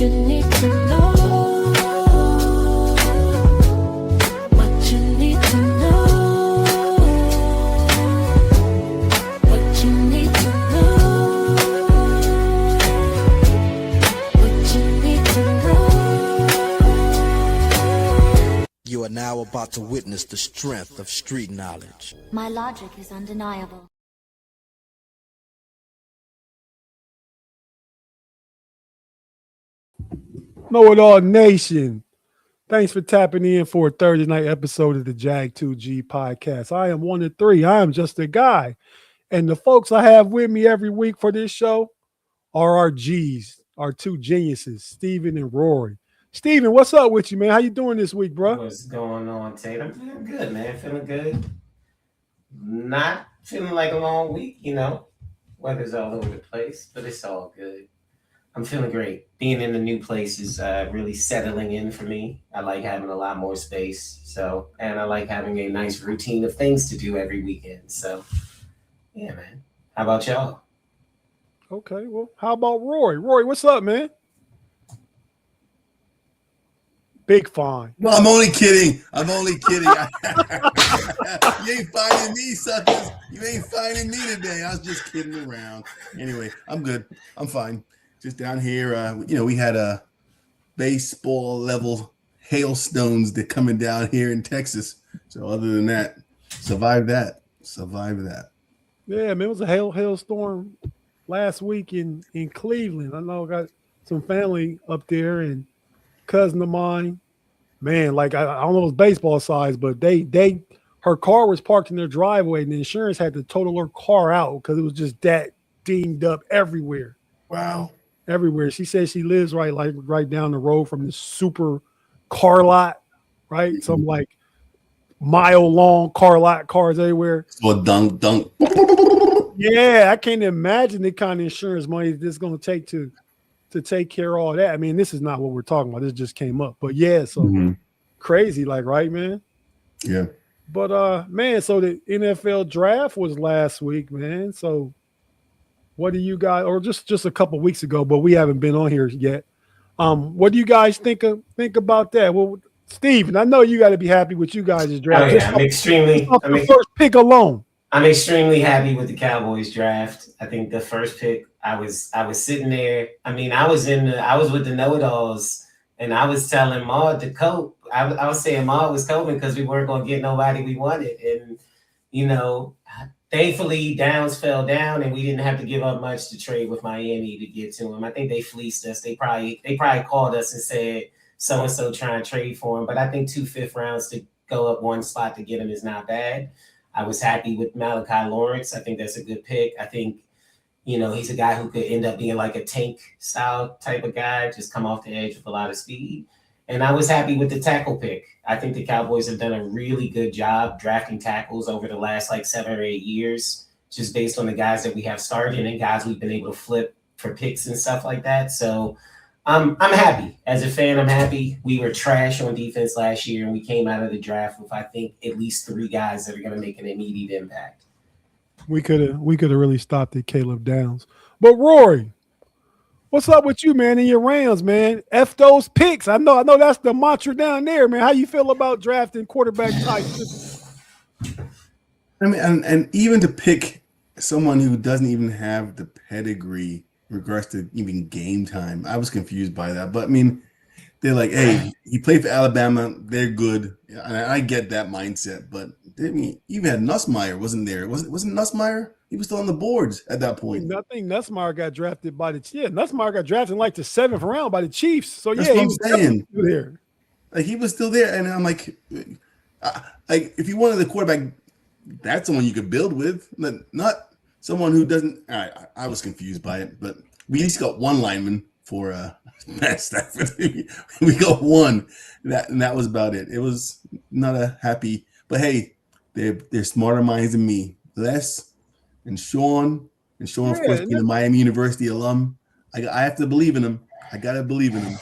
you need to know. What you need to know. What you need to know. What you need to know. You are now about to witness the strength of street knowledge. My logic is undeniable. Know It All Nation. Thanks for tapping in for a Thursday night episode of the JAG2G podcast. I am one of three. I am just a guy. And the folks I have with me every week for this show are our G's, our two geniuses, Stephen and Rory. Stephen, what's up with you, man? How you doing this week, bro? What's going on, Tate? I'm feeling good, man. Feeling good. Not feeling like a long week, you know. Weather's all over the place, but it's all good. I'm feeling great. Being in the new place is really settling in for me. I like having a lot more space. And I like having a nice routine of things to do every weekend. So, yeah, man. How about y'all? Okay, well, how about Rory? Rory, what's up, man? Big fine. No, I'm only kidding. I'm only kidding. You ain't finding me, suckers. You ain't finding me today. I was just kidding around. Anyway, I'm good. I'm fine. Just down here, we had a baseball level hailstones that coming down here in Texas. So other than that, survive that. Yeah, man, it was a hailstorm last week in Cleveland. I know I got some family up there, and cousin of mine, man, like I don't know if it's baseball size, but her car was parked in their driveway, and the insurance had to total her car out because it was just that dinged up everywhere. Wow. Everywhere. She says she lives right down the road from this super car lot, right? Some like mile long car lot, cars everywhere. So dunk. Yeah, I can't imagine the kind of insurance money this is going to take to take care of all that. I mean, this is not what we're talking about. This just came up. But yeah, so crazy, like, right, man? Yeah. But man, so the NFL draft was last week, man. So what do you guys, or just a couple weeks ago, but we haven't been on here yet. What do you guys think about that? Well, Steve, I know you got to be happy with you guys' draft. Oh, yeah, the first pick alone. I'm extremely happy with the Cowboys draft. I think the first pick, I was sitting there. I mean, I was with the know-it-alls, and I was telling Maud to cope. I was saying Maud was coping because we weren't going to get nobody we wanted. And, you know, thankfully Downs fell down, and we didn't have to give up much to trade with Miami to get to him. I think they fleeced us. They probably called us and said so-and-so trying to trade for him. But I think 2 5th rounds to go up one spot to get him is not bad. I was happy with Malachi Lawrence. I think that's a good pick. I think, you know, he's a guy who could end up being like a tank style type of guy, just come off the edge with a lot of speed. And I was happy with the tackle pick. I think the Cowboys have done a really good job drafting tackles over the last like 7 or 8 years, just based on the guys that we have started and guys we've been able to flip for picks and stuff like that. So I'm happy. As a fan, I'm happy. We were trash on defense last year, and we came out of the draft with, I think, at least 3 guys that are going to make an immediate impact. We could have really stopped at Caleb Downs. But Rory, what's up with you, man, and your Rams, man? F those picks. I know that's the mantra down there, man. How you feel about drafting quarterback types? I mean, and even to pick someone who doesn't even have the pedigree in regards to even game time, I was confused by that. But I mean, they're like, hey, he played for Alabama, they're good. And I get that mindset, but I mean, even had Nussmeier wasn't there. Wasn't Nussmeier? He was still on the boards at that point. I think Nussmeier got drafted by Nussmeier got drafted in like the 7th round by the Chiefs. So that's yeah, what he I'm was saying. there. Like he was still there, and I'm like if you wanted the quarterback, that's someone you could build with, but not someone who doesn't. I was confused by it, but we at least got one lineman for Matt Stafford. We got one, and that was about it. It was not a happy, but hey, they're smarter minds than me. Les and Sean, of course, being a Miami University alum. I have to believe in him. I gotta believe in him.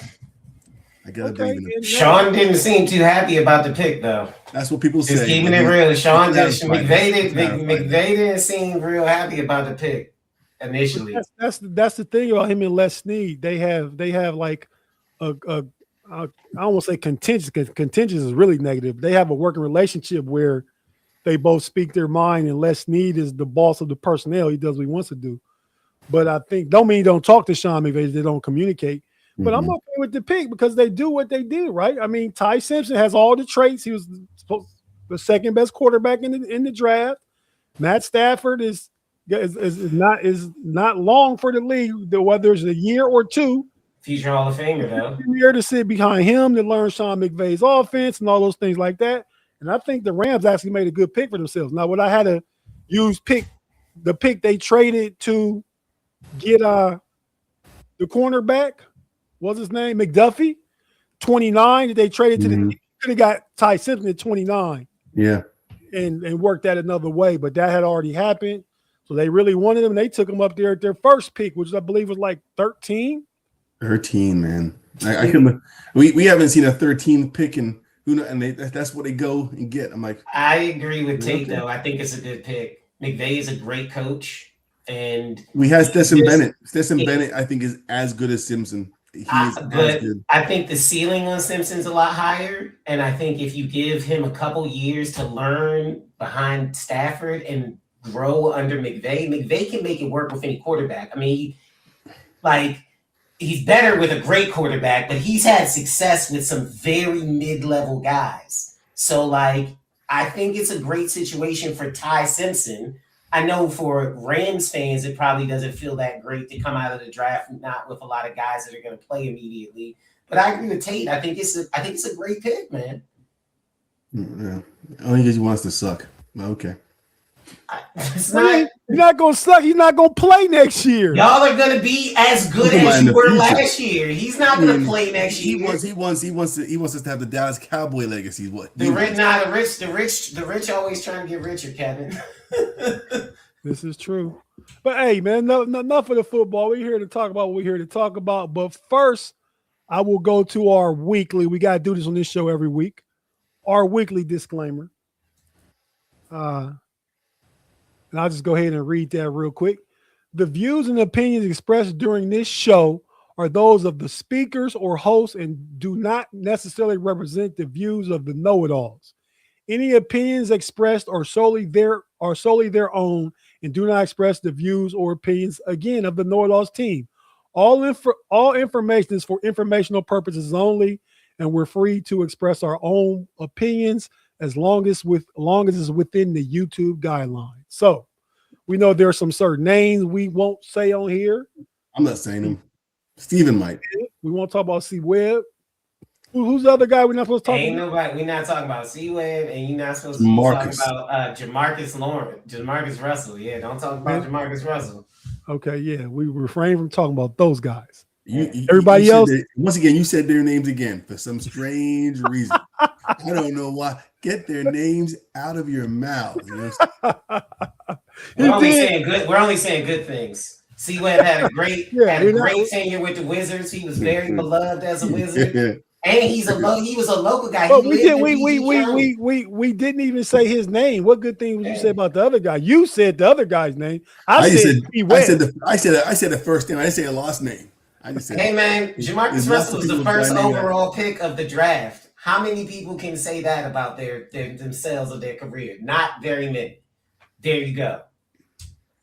Believe in him. Sean didn't seem too happy about the pick, though. That's what people say. Just keeping it real. Sean McVay didn't seem real happy about the pick initially. That's the thing about him and Les Snead. They have like I don't want to say contentious, because contentious is really negative. They have a working relationship where they both speak their mind, and Les Snead is the boss of the personnel. He does what he wants to do. But I think don't mean don't talk to Sean McVay, they don't communicate. But I'm okay with the pick because they do what they do, right? I mean, Ty Simpson has all the traits. He was the second best quarterback in the draft. Matt Stafford is not long for the league, whether it's a year or two. Future Hall of Famer, though. Year to sit behind him to learn Sean McVay's offense and all those things like that. And I think the Rams actually made a good pick for themselves. Now, what I had to use the pick they traded to get the cornerback, what's his name? McDuffie, 29. That they traded to the could have got Ty Simpson at 29. Yeah. And worked that another way, but that had already happened. So they really wanted him, and they took him up there at their first pick, which I believe was like 13. 13, man. I can. We haven't seen a 13 pick, and that's what they go and get. I'm like, I agree with Tate though. I think it's a good pick. McVay is a great coach, and we have Stetson Bennett. Stetson Bennett, I think, is as good as Simpson. But I think the ceiling on Simpson's a lot higher, and I think if you give him a couple years to learn behind Stafford and grow under McVay, McVay can make it work with any quarterback. I mean, he's better with a great quarterback, but he's had success with some very mid-level guys. So, I think it's a great situation for Ty Simpson. I know for Rams fans, it probably doesn't feel that great to come out of the draft not with a lot of guys that are going to play immediately. But I agree with Tate. I think it's a great pick, man. Yeah, only because he wants to suck. Okay. You're not going to suck. He's not going to play next year. Y'all are going to be as good as you were last year. He's not going to play next year. He wants us to have the Dallas Cowboy legacy. The rich always trying to get richer, Kevin. This is true. But hey, man, enough of the football. We're here to talk about what we're here to talk about. But first, I will go to our weekly. We got to do this on this show every week. Our weekly disclaimer. And I'll just go ahead and read that real quick. The views and opinions expressed during this show are those of the speakers or hosts and do not necessarily represent the views of the know-it-alls. Any opinions expressed are solely their own and do not express the views or opinions, again, of the know-it-alls team. All information is for informational purposes only, and we're free to express our own opinions as long as it's within the YouTube guidelines. So we know there are some certain names we won't say on here. I'm not saying them. Steven might. We won't talk about C. Webb. Who's the other guy we're not supposed to talk about? Nobody. We're not talking about C. Webb, and you're not supposed to talk about Jamarcus Russell. Yeah, don't talk about Jamarcus Russell. Okay, yeah, we refrain from talking about those guys. Everybody else. Once again, you said their names again for some strange reason. I don't know why. Get their names out of your mouth. We're only saying good things. C. Webb had a great tenure with the Wizards. He was very beloved as a Wizard. And he was a local guy. But we didn't even say his name. What good thing would you say about the other guy? You said the other guy's name. I said the first name. I didn't say the last name. I just said, hey man, Jamarcus Russell was the first overall pick of the draft. How many people can say that about their themselves or their career? Not very many. There you go.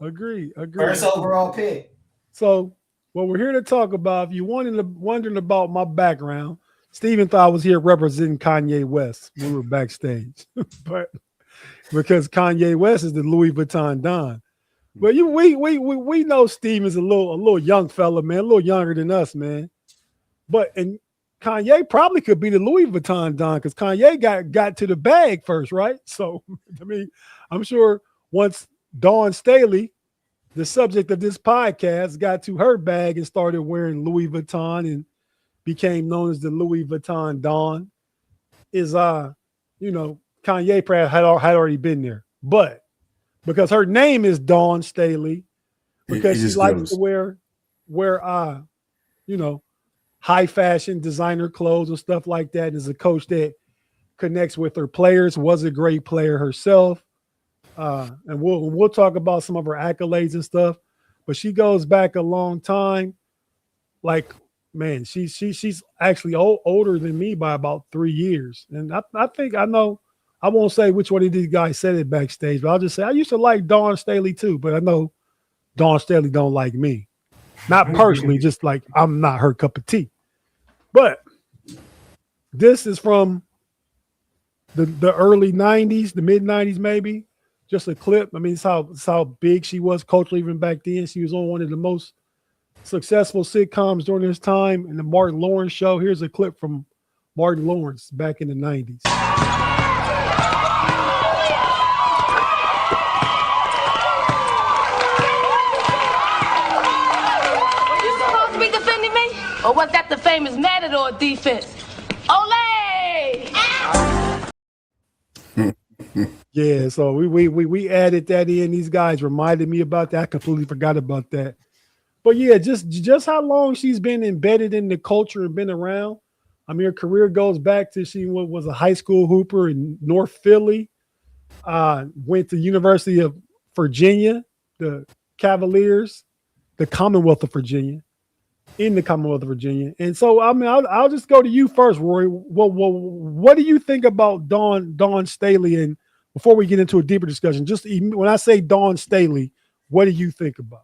Agree. First overall pick. So what we're here to talk about, if you're wondering about my background, Stephen thought I was here representing Kanye West when we were backstage, but because Kanye West is the Louis Vuitton Don. But we know Stephen's a little young fella, man, a little younger than us, man. And Kanye probably could be the Louis Vuitton Don because Kanye got to the bag first, right? So I mean, I'm sure once Dawn Staley, the subject of this podcast, got to her bag and started wearing Louis Vuitton and became known as the Louis Vuitton Don, Kanye perhaps had already been there. But because her name is Dawn Staley, because she likes to wear high fashion designer clothes and stuff like that, and is a coach that connects with her players, was a great player herself. And we'll talk about some of her accolades and stuff, but she goes back a long time. Like man, she's actually older than me by about 3 years. And I think I know. I won't say which one of these guys said it backstage, but I'll just say I used to like Dawn Staley too, but I know Dawn Staley don't like me. Not personally, just like I'm not her cup of tea. But this is from the early 90s, the mid 90s, maybe. Just a clip. I mean, it's how big she was culturally even back then. She was on one of the most successful sitcoms during this time in the Martin Lawrence show. Here's a clip from Martin Lawrence back in the 90s. Or was that the famous Matador defense? Olay! Yeah, so we added that in. These guys reminded me about that. I completely forgot about that. But yeah, just how long she's been embedded in the culture and been around. I mean, her career goes back to she was a high school hooper in North Philly. Went to University of Virginia, the Cavaliers, the Commonwealth of Virginia. In the Commonwealth of Virginia. And so, I mean, I'll just go to you first, Rory. What do you think about Dawn Staley? And before we get into a deeper discussion, just when I say Dawn Staley, what do you think about?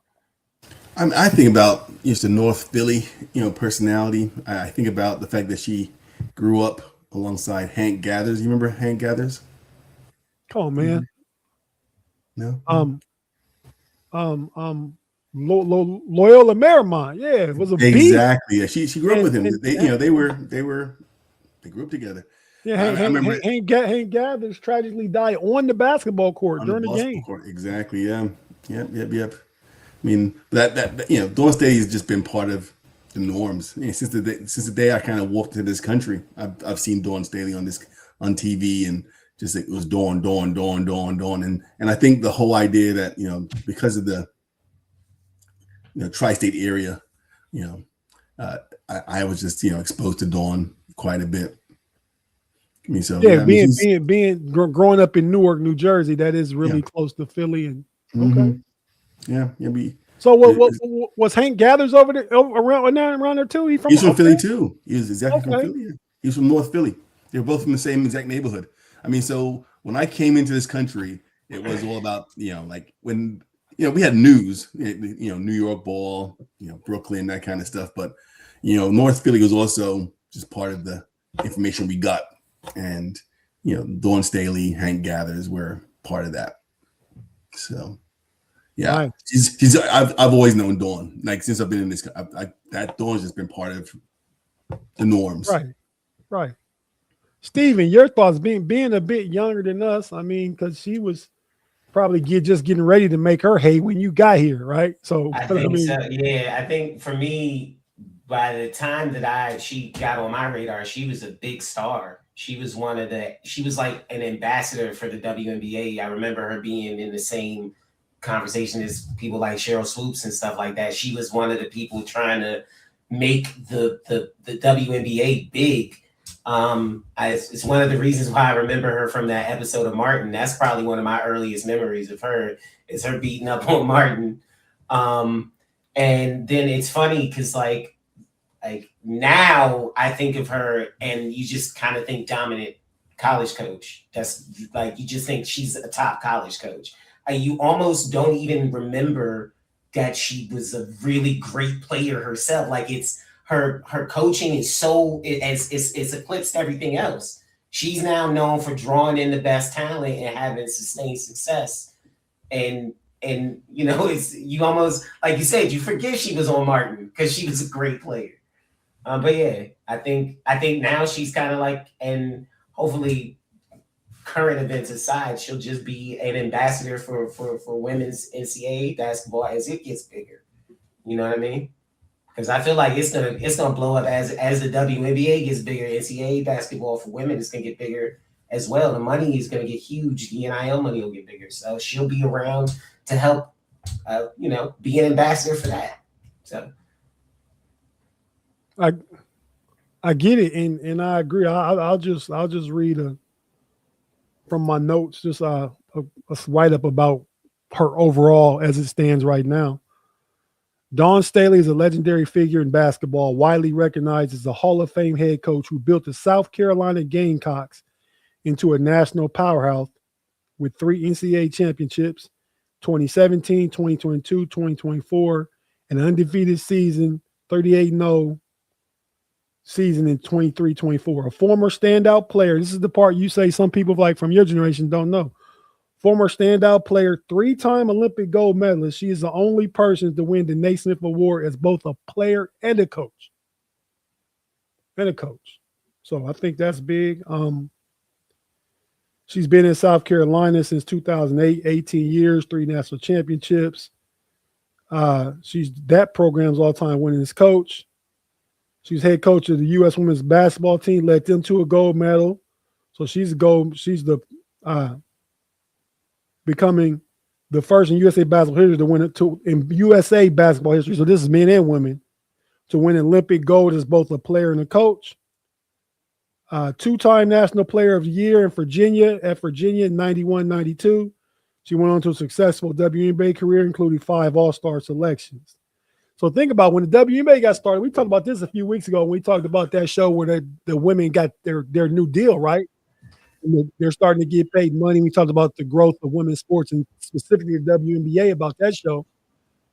I think about just the North Philly, personality. I think about the fact that she grew up alongside Hank Gathers. You remember Hank Gathers? Come on, man. No. Loyola Marymount, yeah, it was a exactly. Yeah, she grew up with him. They grew up together. Yeah, Hank Gathers tragically died on the basketball court during the game. Exactly. Yeah. Yep. I mean, that Dawn Staley has just been part of the norms since the day I kind of walked into this country. I've seen Dawn Staley on TV and just it was Dawn, and I think the whole idea that because of the tri-state area, I was just exposed to Dawn quite a bit. I mean, so yeah, being growing up in Newark, New Jersey, that is really close to Philly, and okay, So what was Hank Gathers over there around there too? He's from Philly too. He was exactly from Philly. He's from North Philly. They were both from the same exact neighborhood. I mean, so when I came into this country, it was all about like when. We had news, New York ball, Brooklyn, that kind of stuff. But, North Philly was also just part of the information we got. And, Dawn Staley, Hank Gathers were part of that. So, yeah, right. I've always known Dawn. Like since I've been in this, that Dawn's just been part of the norms. Right. Stephen, your thoughts being a bit younger than us. I mean, because she was probably just getting ready to make her hay when you got here, right? So I think so. Yeah, I think for me, by the time that she got on my radar, she was a big star. She was she was like an ambassador for the WNBA. I remember her being in the same conversation as people like Cheryl Swoops and stuff like that. She was one of the people trying to make the WNBA big. It's one of the reasons why I remember her from that episode of Martin. That's probably one of my earliest memories of her is her beating up on Martin. And then it's funny because like now I think of her and you just kind of think dominant college coach. That's like, you just think she's a top college coach. You almost don't even remember that she was a really great player herself. Like it's, her coaching is it's eclipsed everything else. She's now known for drawing in the best talent and having sustained success. And it's you almost like you said, you forget she was on Martin because she was a great player. But yeah, I think now she's kind of like, and hopefully current events aside, she'll just be an ambassador for women's NCAA basketball as it gets bigger. You know what I mean? Because I feel like it's gonna blow up as the WNBA gets bigger. NCAA basketball for women is gonna get bigger as well. The money is gonna get huge. The NIL money will get bigger. So she'll be around to help, be an ambassador for that. So I get it, and I agree. I'll just read from my notes just a write up about her overall as it stands right now. Dawn Staley is a legendary figure in basketball, widely recognized as a Hall of Fame head coach who built the South Carolina Gamecocks into a national powerhouse with 3 NCAA championships, 2017, 2022, 2024, an undefeated season, 38-0 season in 23-24. A former standout player. This is the part you say some people like from your generation don't know. Former standout player, 3-time Olympic gold medalist. She is the only person to win the Naismith Award as both a player and a coach. So I think that's big. She's been in South Carolina since 2008, 18 years, 3 national championships. She's that program's all-time winningest coach. She's head coach of the U.S. women's basketball team, led them to a gold medal. So she's becoming the first in USA basketball history to win it in USA basketball history. So this is men and women to win Olympic gold as both a player and a coach. 2-time National Player of the Year in Virginia at Virginia in 91-92. She went on to a successful WNBA career, including 5 All-Star selections. So think about when the WNBA got started. We talked about this a few weeks ago when we talked about that show where the women got their new deal, right? And they're starting to get paid money. We talked about the growth of women's sports and specifically the WNBA about that show.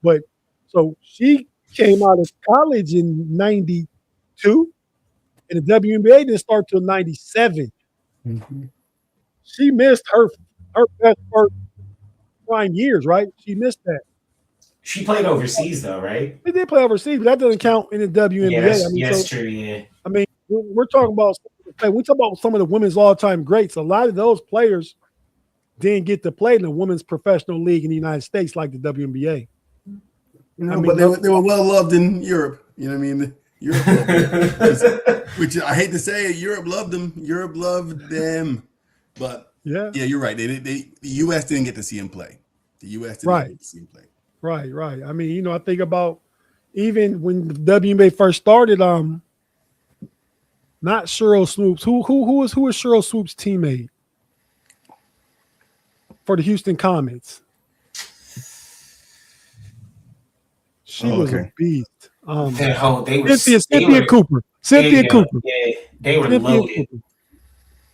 But so she came out of college in 92, and the WNBA didn't start till 97. Mm-hmm. She missed her best first prime years, right? She missed that. She played overseas though, right? They did play overseas, but that doesn't count in the WNBA. Yeah, that's true. Yeah. I mean, we're talking about some of the women's all-time greats. A lot of those players didn't get to play in the women's professional league in the United States like the WNBA. But they were well loved in Europe. You know what I mean? Europe, which I hate to say it, Europe loved them. Europe loved them. But yeah, you're right. The U.S. didn't get to see him play. The U.S. didn't get to see him play. Right. I mean, I think about even when the WNBA first started. Not Cheryl Swoops. Who was Cheryl Swoops' teammate for the Houston Comets? She was a beast. Cynthia Cooper. Cynthia Cooper. Yeah, they were loaded.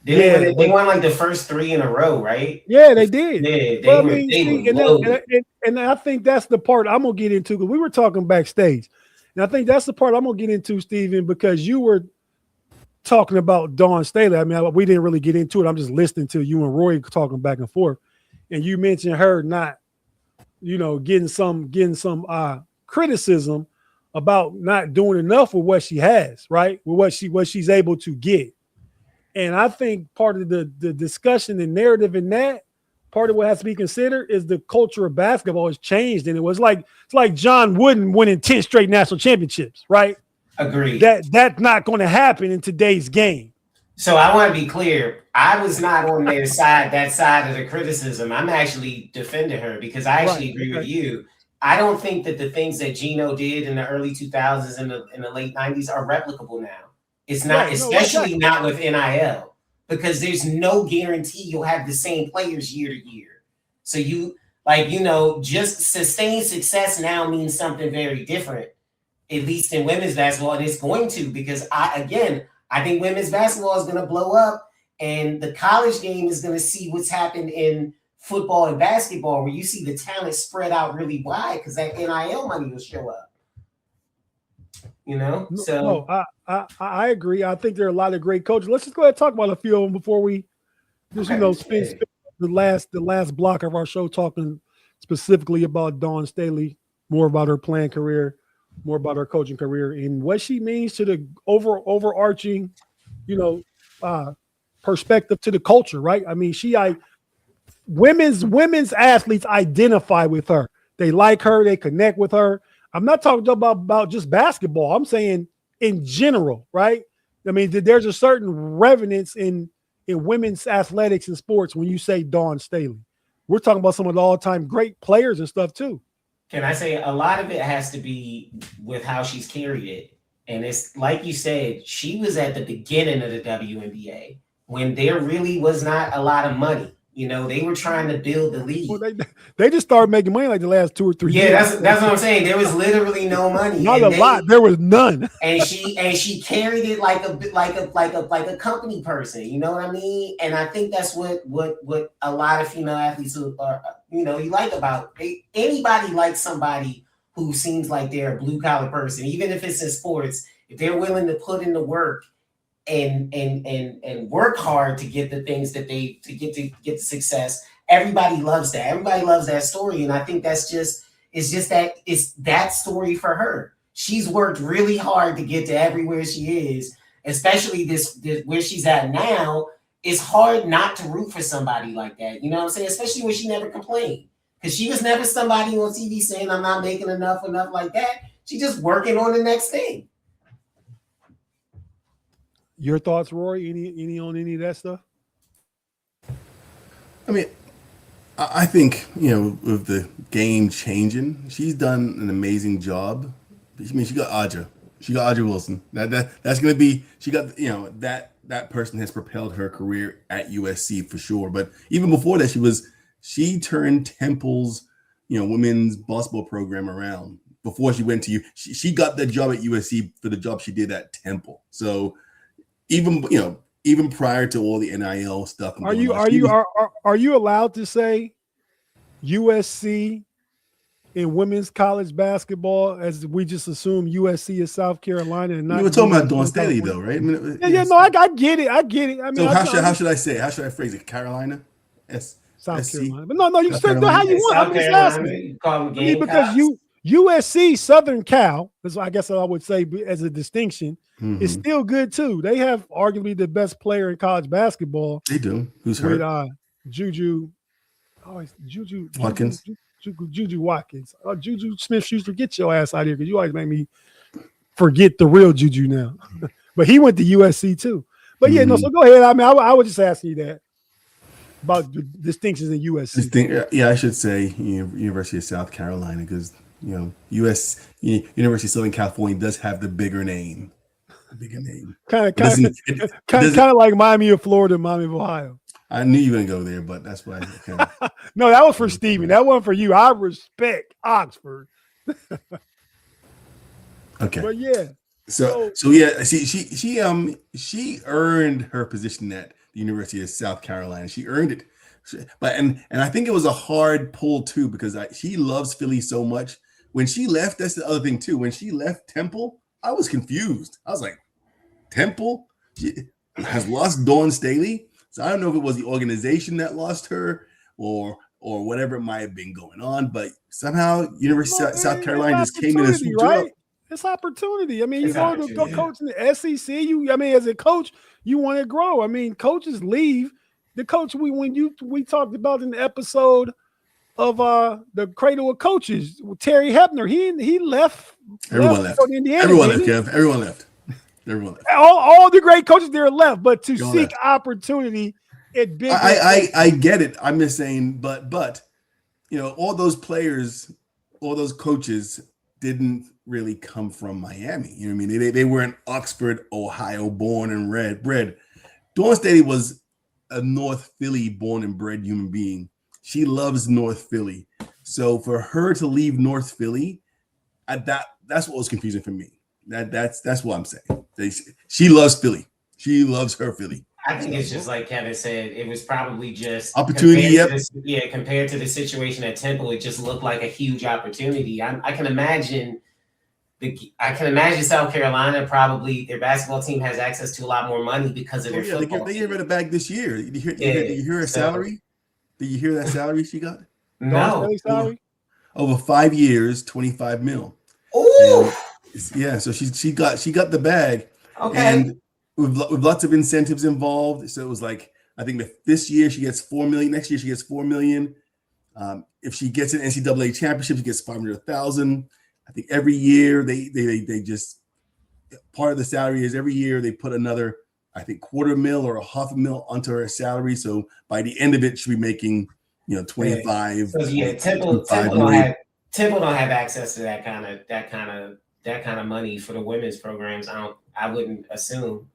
They won like the first 3 in a row, right? Yeah, they did. Yeah, they were loaded. And I think that's the part I'm gonna get into because we were talking backstage, and I think that's the part I'm gonna get into, Stephen, because you were talking about Dawn Staley. I mean, we didn't really get into it. I'm just listening to you and Rory talking back and forth, and you mentioned her not, getting some criticism about not doing enough with what she has, right? With what she's able to get. And I think part of the discussion and narrative in that, part of what has to be considered is the culture of basketball has changed. And it's like John Wooden winning 10 straight national championships, right? Agreed. That's not going to happen in today's game. So I want to be clear. I was not on their side, that side of the criticism. I'm actually defending her because I actually agree with you. I don't think that the things that Gino did in the early 2000s and in the late 90s are replicable now. It's not, especially not with NIL, because there's no guarantee you'll have the same players year to year. So just sustained success now means something very different, at least in women's basketball, and it's going to, because I think women's basketball is going to blow up, and the college game is going to see what's happened in football and basketball, where you see the talent spread out really wide because that NIL money will show up. So I agree. I think there are a lot of great coaches. Let's just go ahead and talk about a few of them before we just spend the last block of our show talking specifically about Dawn Staley, more about her playing career, more about her coaching career, and what she means to the overarching, perspective to the culture, right? I mean, women's athletes identify with her. They like her. They connect with her. I'm not talking about just basketball. I'm saying in general, right? I mean, there's a certain reverence in women's athletics and sports when you say Dawn Staley. We're talking about some of the all-time great players and stuff too. Can I say a lot of it has to be with how she's carried it. And it's like you said, she was at the beginning of the WNBA when there really was not a lot of money. You know, they were trying to build the league. Well, they just started making money like the last 2 or 3 years. Yeah, that's what I'm saying. There was literally no money. Not a lot. There was none. And she carried it like a company person. You know what I mean? And I think that's what a lot of female athletes are. You know, you like about anybody likes somebody who seems like they're a blue collar person, even if it's in sports. If they're willing to put in the work and work hard to get the things that they to get the success, everybody loves that. Everybody loves that story, and I think it's just that story for her. She's worked really hard to get to everywhere she is, especially this where she's at now. It's hard not to root for somebody like that. You know what I'm saying? Especially when she never complained. Because she was never somebody on TV saying, I'm not making enough like that. She's just working on the next thing. Your thoughts, Rory? Any on any of that stuff? I mean, I think, you know, with the game changing, she's done an amazing job. I mean, she got Audra Wilson. That's going to be, she got, you know, that person has propelled her career at USC for sure. But even before that, she turned Temple's, you know, women's basketball program around before she went to you. She got the job at USC for the job she did at Temple. So even prior to all the NIL stuff, are you allowed to say USC in women's college basketball, as we just assume USC is South Carolina and not? We were talking about Dawn Staley though, right? I mean, I get it. I mean, so how should I say it? How should I phrase it? Carolina, South SC? Carolina, but no, you said how you want. South I'm just Carolina, asking. you call them Because USC Southern Cal, I guess I would say as a distinction, is still good too. They have arguably the best player in college basketball. They do. Who's hurt? Juju Watkins. Juju Watkins. Juju Smith-Schuster, get your ass out here because you always make me forget the real Juju now. But he went to USC too. But yeah, no. So go ahead. I mean, I was just asking you that about the distinctions in USC. I should say University of South Carolina because University of Southern California does have the bigger name. Kind of like Miami of Florida, Miami of Ohio. I knew you were gonna go there, but that's why. No, that was for Stephen. That wasn't for you. I respect Oxford. Okay. But yeah. So yeah, she earned her position at the University of South Carolina. She earned it. And I think it was a hard pull too because she loves Philly so much. When she left, that's the other thing too. When she left Temple, I was confused. I was like, Temple has lost Dawn Staley. So I don't know if it was the organization that lost her or whatever it might have been going on, but somehow University of South Carolina just came in and swooped her up. It's opportunity. I mean, you go to go coach in the SEC. As a coach, you want to grow. I mean, coaches leave. The coach we talked about in the episode of the Cradle of Coaches with Terry Hebner, he left. Everyone left. Everyone left, Kev. Everyone left. Everyone left. All the great coaches there left, but to seek opportunity at big. I get it. I'm just saying, but all those players, all those coaches didn't really come from Miami. You know what I mean? They weren't Oxford, Ohio, born and bred. Dawn Staley was a North Philly born and bred human being. She loves North Philly. So for her to leave North Philly, that's what was confusing for me. That's what I'm saying. She loves Philly. She loves her Philly. I think it's just like Kevin said. It was probably just opportunity. Compared to the situation at Temple, it just looked like a huge opportunity. I can imagine. I can imagine South Carolina probably their basketball team has access to a lot more money because of their football. They gave her the bag this year. Did you hear her salary? Did you hear that salary she got? No. Over 5 years, $25 million. Oh. Yeah, so she got the bag. Okay. And with lots of incentives involved. So it was like, I think this year she gets $4 million. Next year she gets $4 million. If she gets an NCAA championship, she gets $500,000. I think every year they just part of the salary is every year they put another, I think $250,000 or $500,000 onto her salary. So by the end of it, she'll be making 25. So yeah, Temple don't have access to that kind of money for the women's programs. I wouldn't assume.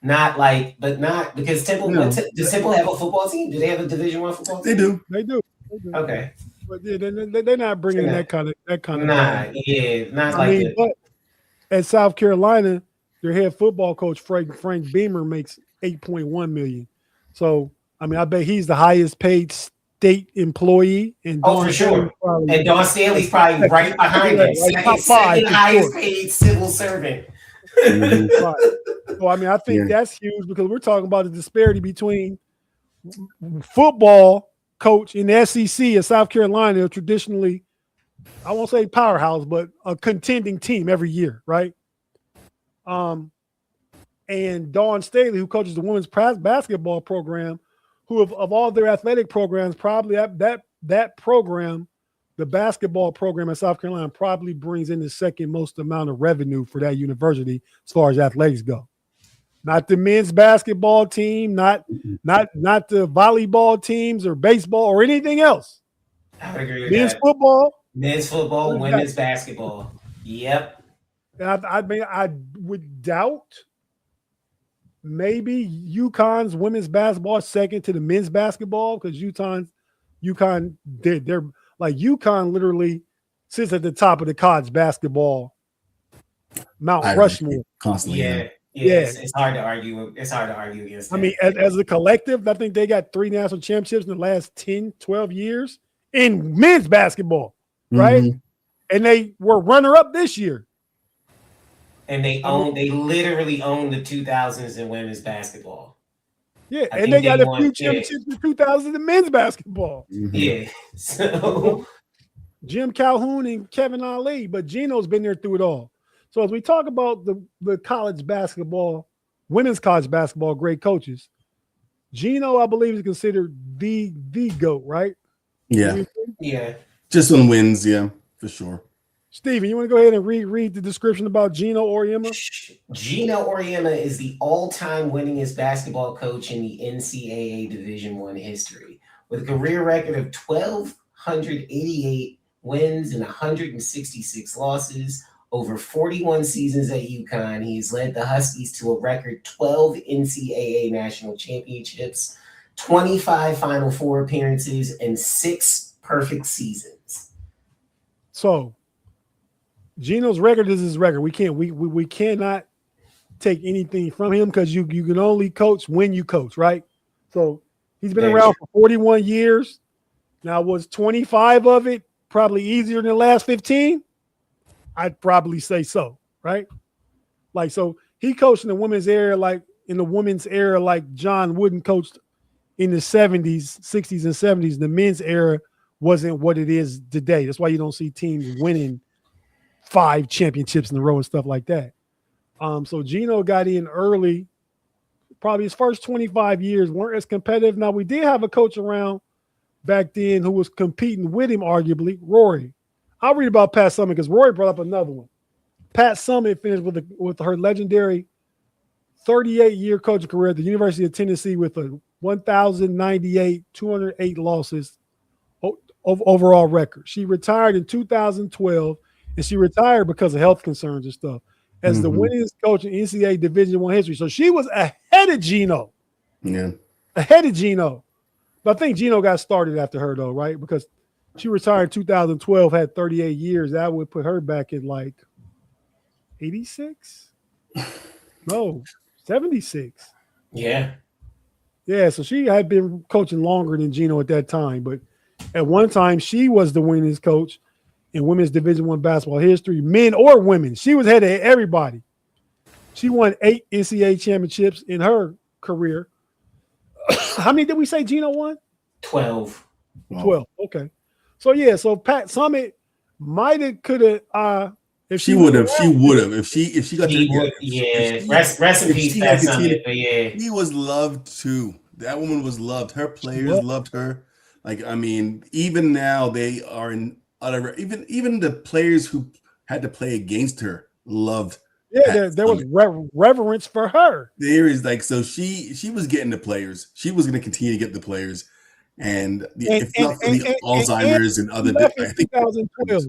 Not like, but not because Temple. No. Does Temple have a football team? Do they have a Division I football team? They do. They do. Okay. But yeah, they're not bringing that kind of Nah, yeah, not like it. But at South Carolina, their head football coach Frank Beamer makes $8.1 million. So I mean, I bet he's the highest paid state employee. And for sure. And Dawn Staley's probably right behind him. Top five, highest paid civil servant. Right. So I mean, I think that's huge because we're talking about the disparity between football coach in the SEC in South Carolina, traditionally, I won't say powerhouse, but a contending team every year, right? And Dawn Staley, who coaches the women's basketball program, who of all their athletic programs, probably that program, the basketball program in South Carolina, probably brings in the second most amount of revenue for that university as far as athletics go. Not the men's basketball team, not the volleyball teams or baseball or anything else. I would agree with men's that. Men's football, women's basketball. Yep. And I mean, I would doubt maybe UConn's women's basketball is second to the men's basketball because UConn, they're like UConn literally sits at the top of the college basketball Mount Rushmore Constantly. Yeah. It's hard to argue. It's hard to argue against that. I mean, as a collective, I think they got 3 national championships in the last 10, 12 years in men's basketball, right? Mm-hmm. And they were runner-up this year. And they literally own the 2000s in women's basketball. Yeah, and they got a few championships in 2000 in men's basketball. Mm-hmm. Yeah. So Jim Calhoun and Kevin Ali, but Gino's been there through it all. So as we talk about the college basketball, women's college basketball great coaches, Gino, I believe, is considered the GOAT, right? Yeah. Yeah. Just on wins, yeah, for sure. Steven, you want to go ahead and read the description about Gino Auriemma? Gino Auriemma is the all-time winningest basketball coach in the NCAA Division I history, with a career record of 1,288 wins and 166 losses. Over 41 seasons at UConn, he's led the Huskies to a record 12 NCAA national championships, 25 Final Four appearances, and 6 perfect seasons. So Gino's record is his record. We cannot take anything from him because you can only coach when you coach, right? So he's been around for 41 years. Now, was 25 of it probably easier than the last 15? I'd probably say so, right? Like, so he coached in the women's era, like John Wooden coached in the 70s, 60s, and 70s. The men's era wasn't what it is today. That's why you don't see teams winning 5 championships in a row and stuff like that. So Gino got in early. Probably his first 25 years weren't as competitive. Now, we did have a coach around back then who was competing with him, arguably, Rory. I'll read about Pat Summitt because Rory brought up another one. Pat Summitt finished with her legendary 38-year coaching career at the University of Tennessee with a 1,098, 208 losses overall record. She retired in 2012, and she retired because of health concerns and stuff as the winningest coach in NCAA Division I history. So she was ahead of Gino. Yeah. Ahead of Gino. But I think Gino got started after her, though, right? Because she retired in 2012, had 38 years. That would put her back at like 86? No, 76. Yeah. Yeah, so she had been coaching longer than Gino at that time. But at one time, she was the winningest coach in women's Division I basketball history, men or women. She was ahead of everybody. She won 8 NCAA championships in her career. How many did we say Gino won? 12. 12. Okay. So yeah, so Pat Summitt could have if she would have if she got rest in peace, Pat Summitt. But yeah, he was loved too. That woman was loved. Her players loved her. Like, I mean, even now they are in utter. Even the players who had to play against her loved. Yeah, there was reverence for her. There is like, so she was getting the players. She was going to continue to get the players. And if not for the Alzheimer's and other, I think 2012.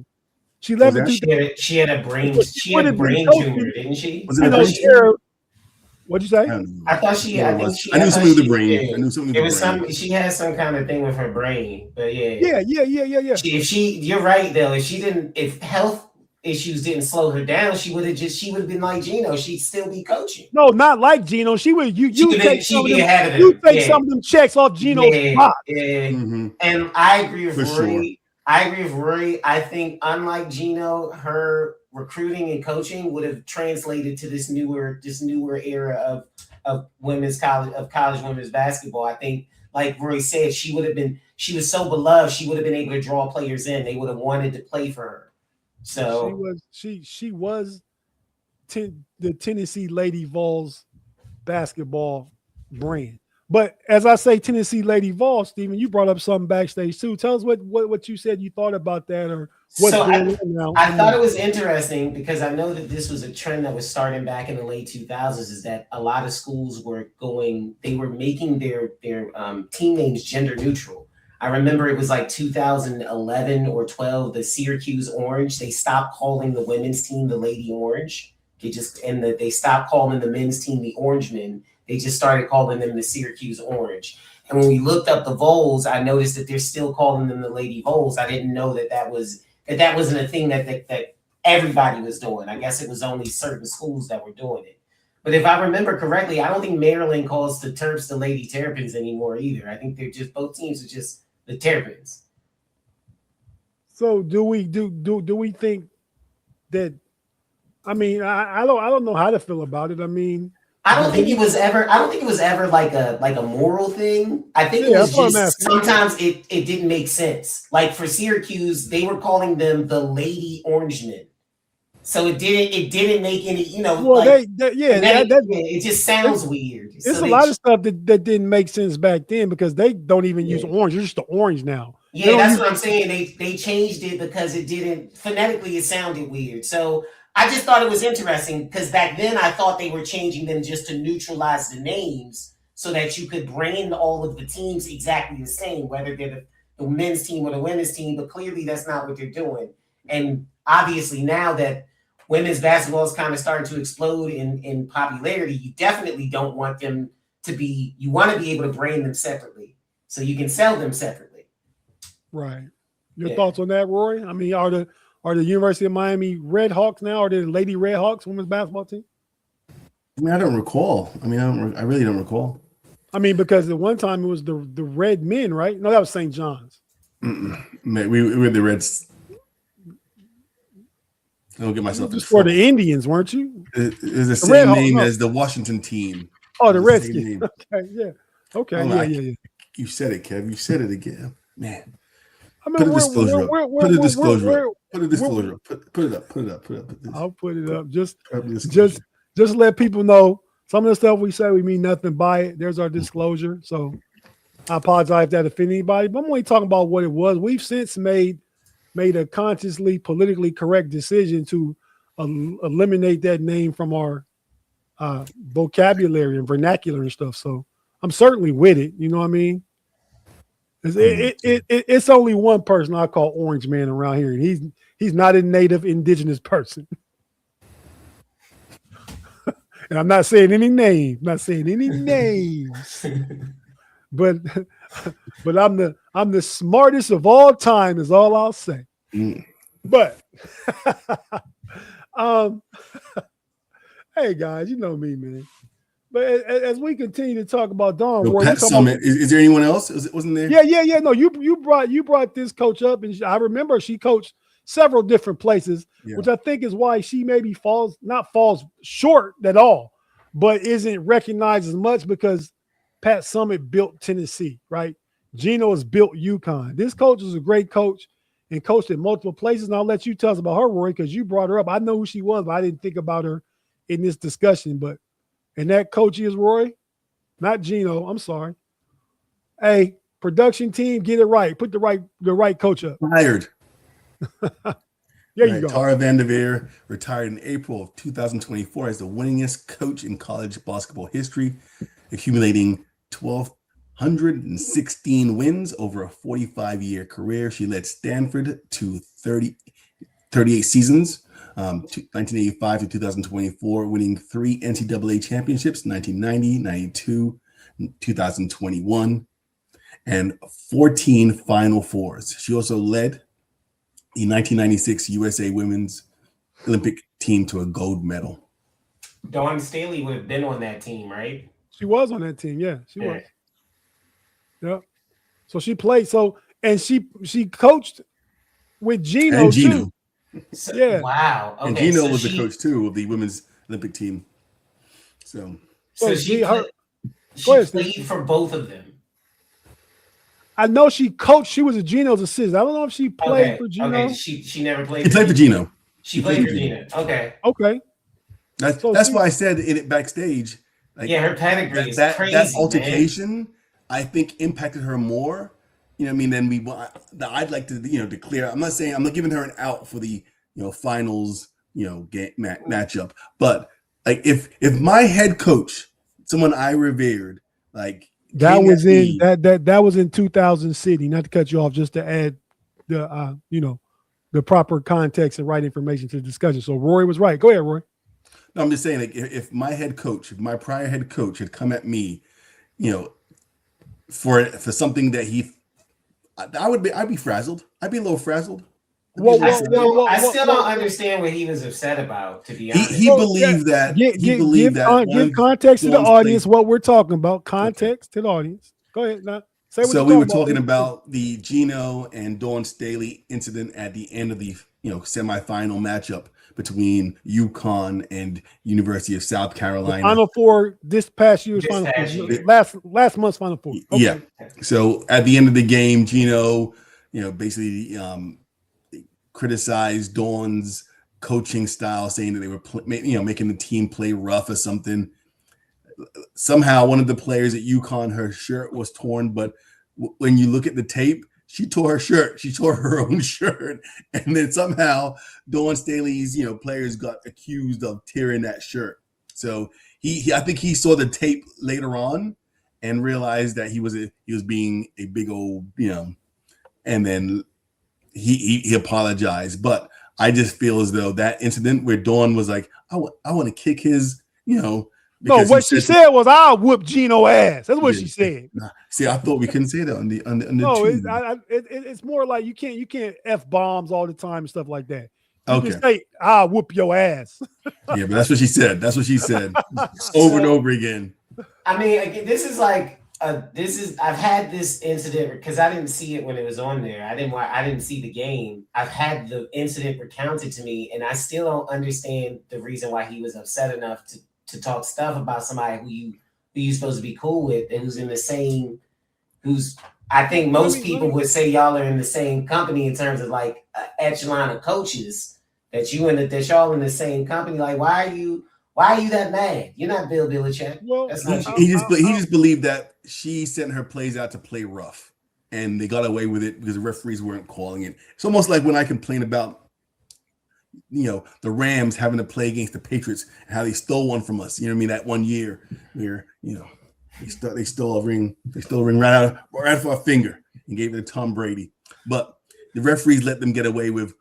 She left in 2012. She had a brain tumor, didn't she? Was it a brain tumor? What'd you say? I don't know. I thought she. What I it think was. she. I knew I thought something with the she brain. did. I knew something It with was the brain. some. She had some kind of thing with her brain. But Yeah. if she, you're right though. If health issues didn't slow her down, she would have been like Gino. She'd still be coaching. No, not like Gino. She would you She'd be ahead of you him. take Yeah. some of them checks off Gino's Yeah, box. yeah. Mm-hmm. And I agree with For Rory. sure. I agree with Rory. I think unlike Gino, her recruiting and coaching would have translated to this newer era of college women's basketball. I think, like Rory said, she was so beloved, she would have been able to draw players in. They would have wanted to play for her. So she was the Tennessee Lady Vols basketball brand. But as I say, Tennessee Lady Vols, Stephen, you brought up something backstage too. Tell us what you said you thought about that, or what's going on now. I thought it was interesting because I know that this was a trend that was starting back in the late 2000s. Is that a lot of schools were making their team names gender neutral. I remember it was like 2011 or 12, the Syracuse Orange. They stopped calling the women's team the Lady Orange. They stopped calling the men's team the Orangemen. They just started calling them the Syracuse Orange. And when we looked up the Vols, I noticed that they're still calling them the Lady Vols. I didn't know that wasn't a thing that everybody was doing. I guess it was only certain schools that were doing it. But if I remember correctly, I don't think Maryland calls the Terps the Lady Terrapins anymore either. I think both teams are just the Terrapins. So do we think that? I mean, I don't know how to feel about it. I mean, I don't think it was ever like a moral thing. I think it was just sometimes it didn't make sense. Like for Syracuse, they were calling them the Lady Orangemen. So it didn't make any, well, it just sounds weird. It's a lot of stuff that didn't make sense back then because they don't even use orange. It's just the orange now. Yeah, that's what I'm saying. They changed it because it didn't phonetically. It sounded weird. So I just thought it was interesting because back then I thought they were changing them just to neutralize the names so that you could brand all of the teams exactly the same, whether they're the men's team or the women's team. But clearly that's not what they're doing. And obviously now that women's basketball is kind of starting to explode in popularity, you definitely don't want them to be, you want to be able to brand them separately so you can sell them separately. Right. Your thoughts on that, Rory? I mean, are the University of Miami Red Hawks now, or the Lady Red Hawks women's basketball team? I mean, I don't recall. I mean, I really don't recall. I mean, because at one time it was the Red Men, right? No, that was St. John's. We were the Reds. I don't get myself in for the Indians, weren't you? It was the same name as the Washington team. Oh, the Redskins. Okay, yeah. Okay, yeah. You said it, Kev. You said it again, man. I mean, put a disclosure up. Put a disclosure up. Put a disclosure up. Put it up. Put it up. Put it up. I'll put it up. Just let people know some of the stuff we say, we mean nothing by it. There's our disclosure. So I apologize if that offended anybody, but I'm only talking about what it was. We've since made a consciously politically correct decision to eliminate that name from our vocabulary and vernacular and stuff. So I'm certainly with it. You know what I mean? It's only one person I call Orange Man around here, and he's not a native indigenous person. And I'm not saying any names, but I'm the smartest of all time is all I'll say. But hey guys, you know me, man. But as we continue to talk about Dawn, Pat Summit. Is there anyone else? Wasn't there? Yeah. No, you brought this coach up, and I remember she coached several different places, which I think is why she maybe falls short at all, but isn't recognized as much because Pat Summit built Tennessee, right? Gino has built UConn. This coach is a great coach and coached at multiple places. And I'll let you tell us about her, Rory, because you brought her up. I know who she was, but I didn't think about her in this discussion. And that coach is Rory, not Gino. I'm sorry. Hey, production team, get it right. Put the right coach up. Fired. There you go. Tara Vanderveer retired in April of 2024 as the winningest coach in college basketball history, accumulating 1,216 wins over a 45-year career. She led Stanford to 38 seasons, 1985 to 2024, winning 3 NCAA championships, 1990, 92, 2021, and 14 Final Fours. She also led the 1996 USA Women's Olympic team to a gold medal. Dawn Staley would have been on that team, right? She was on that team. Yeah, she was. Yeah. So she played. So and she coached with Gino, too. So, Yeah. Wow. Okay, and Gino so was the coach too of the women's Olympic team. So she ahead, played for both of them. I know she coached. She was a Gino's assistant. I don't know if she played for Gino. Okay, she never played. He played for Gino. She played for Gino. Okay. Okay. That's why I said in it backstage. Like, yeah, her pedigree is that, crazy. That altercation, I think, impacted her more. You know what I mean? Than I'd like to, declare. I'm not saying I'm not giving her an out for the, finals, game matchup. But like, if my head coach, someone I revered, like that was in that was in 2000 City. Not to cut you off, just to add the the proper context and right information to the discussion. So Rory was right. Go ahead, Rory. No, I'm just saying, like, if my prior head coach had come at me, for something that I'd be frazzled. I'd be a little frazzled. I still don't understand what he was upset about, to be honest. He believed that. Give context to the audience what we're talking about. Context to the audience. Go ahead now. Say what so we were talking about the Gino and Dawn Staley incident at the end of the semifinal matchup between UConn and University of South Carolina. The Final Four this past year's Final Four. Last month's Final Four. Okay. Yeah. So at the end of the game, Gino, basically criticized Dawn's coaching style, saying that they were making the team play rough or something. Somehow one of the players at UConn, her shirt was torn, but when you look at the tape, she tore her shirt. She tore her own shirt. And then somehow Dawn Staley's, players got accused of tearing that shirt. So I think he saw the tape later on and realized that he was being a big old, and then he apologized. But I just feel as though that incident where Dawn was like, I want to kick his, No, what she said was, "I'll whoop Gino ass." That's what she said. See, I thought we couldn't say that on the no, it's more like you can't F bombs all the time and stuff like that. You okay. just say, "I'll whoop your ass." Yeah, but that's what she said. That's what she said over and over again. I mean, I've had this incident because I didn't see it when it was on there. I didn't see the game. I've had the incident recounted to me, and I still don't understand the reason why he was upset enough to talk stuff about somebody who you're supposed to be cool with and I think most people would say y'all are in the same company in terms of like echelon of coaches that y'all in the same company. Like, why are you that mad? You're not Bill Belichick. Well, that's not he just believed that she sent her plays out to play rough and they got away with it because the referees weren't calling it. It's almost like when I complain about the Rams having to play against the Patriots and how they stole one from us. You know what I mean? That one year where, they stole a ring right out of our finger and gave it to Tom Brady. But the referees let them get away with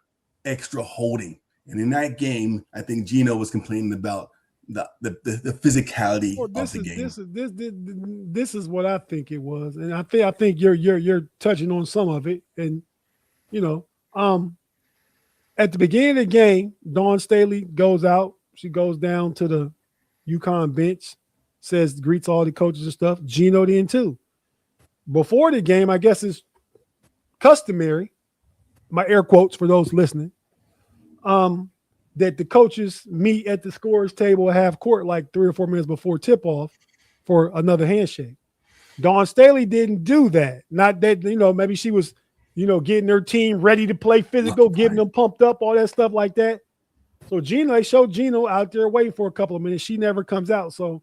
extra holding. And in that game, I think Gino was complaining about the physicality of the game. This is what I think it was. And I think you're touching on some of it. And at the beginning of the game, Dawn Staley goes out. She goes down to the UConn bench, greets all the coaches and stuff. Gino did too. Before the game, I guess it's customary, my air quotes for those listening, that the coaches meet at the scorer's table at half court like 3 or 4 minutes before tip-off for another handshake. Dawn Staley didn't do that. Not that, maybe she was getting her team ready to play physical, getting them pumped up, all that stuff like that. So they showed Gino out there waiting for a couple of minutes. She never comes out. So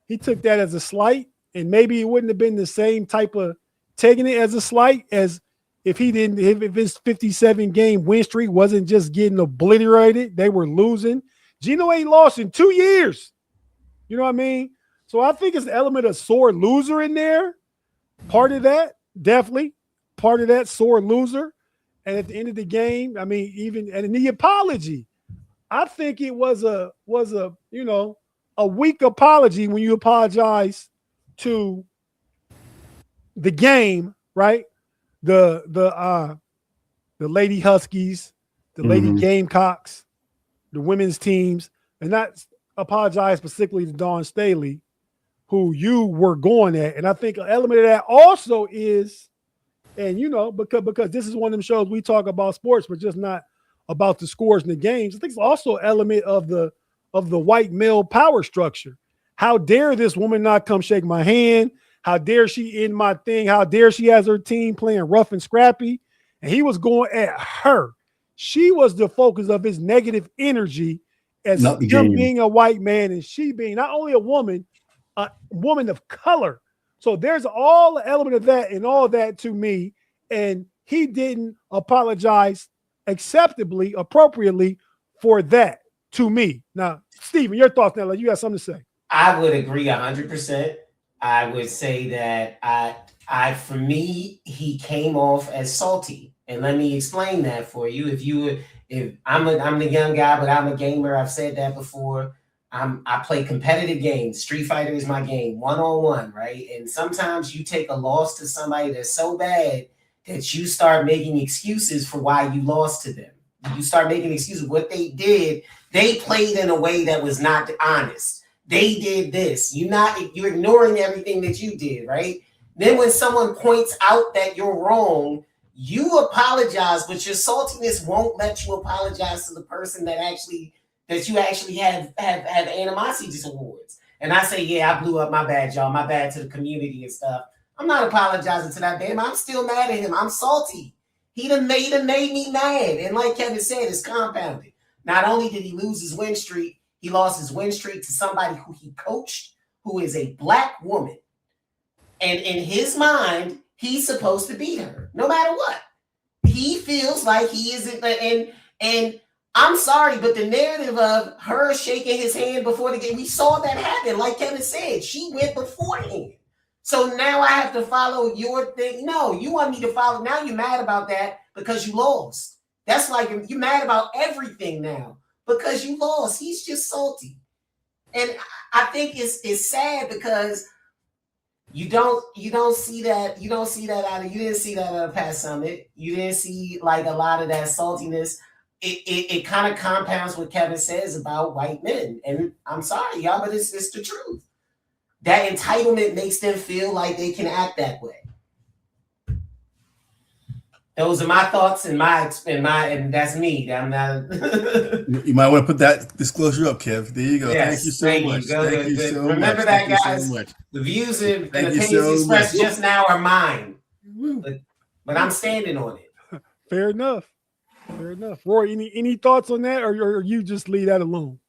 he took that as a slight, and maybe it wouldn't have been the same type of taking it as a slight as if his 57 game win streak wasn't just getting obliterated. They were losing. Gino ain't lost in 2 years. You know what I mean? So I think it's an element of sore loser in there. Part of that, definitely. Part of that sore loser. And at the end of the game, I mean, and the apology. I think it was a a weak apology when you apologize to the game, right? The Lady Huskies, the Lady Gamecocks, the women's teams, and not apologize specifically to Dawn Staley, who you were going at. And I think an element of that also is, and because this is one of them shows we talk about sports, but just not about the scores and the games. I think it's also an element of the white male power structure. How dare this woman not come shake my hand? How dare she in my thing? How dare she has her team playing rough and scrappy? And he was going at her. She was the focus of his negative energy as him being a white man and she being not only a woman of color. So there's all the element of that and all that to me. And he didn't apologize acceptably, appropriately for that to me. Now, Stephen, your thoughts now. Like, you got something to say. I would agree 100%. I would say that for me, he came off as salty. And let me explain that for you. If I'm the young guy, but I'm a gamer. I've said that before. I play competitive games. Street Fighter is my game, 1-on-1, right? And sometimes you take a loss to somebody that's so bad that you start making excuses for why you lost to them. You start making excuses. What they did, they played in a way that was not honest. They did this. You're ignoring everything that you did, right? Then when someone points out that you're wrong, you apologize, but your saltiness won't let you apologize to the person that you actually have animosity towards. And I say, yeah, I blew up, my bad, y'all. My bad to the community and stuff. I'm not apologizing to that man. I'm still mad at him. I'm salty. He done made me mad. And like Kevin said, it's compounded. Not only did he lose his win streak, he lost his win streak to somebody who he coached, who is a black woman. And in his mind, he's supposed to beat her, no matter what. He feels like he isn't, and I'm sorry, but the narrative of her shaking his hand before the game, we saw that happen. Like Kevin said, she went beforehand. So now I have to follow your thing. No, you want me to follow. Now you're mad about that because you lost. That's like you're mad about everything now because you lost. He's just salty. And I think it's sad because you don't see that. You didn't see that out of Pat Summitt. You didn't see like a lot of that saltiness. It kind of compounds what Kevin says about white men. And I'm sorry, y'all, but it's the truth. That entitlement makes them feel like they can act that way. Those are my thoughts and that's me. I'm not. You might want to put that disclosure up, Kev. There you go. Yes, thank you so much. Thank you so much. Remember that, guys. The views and opinions expressed just now are mine, but I'm standing on it. Fair enough. Rory, any thoughts on that, or you just leave that alone?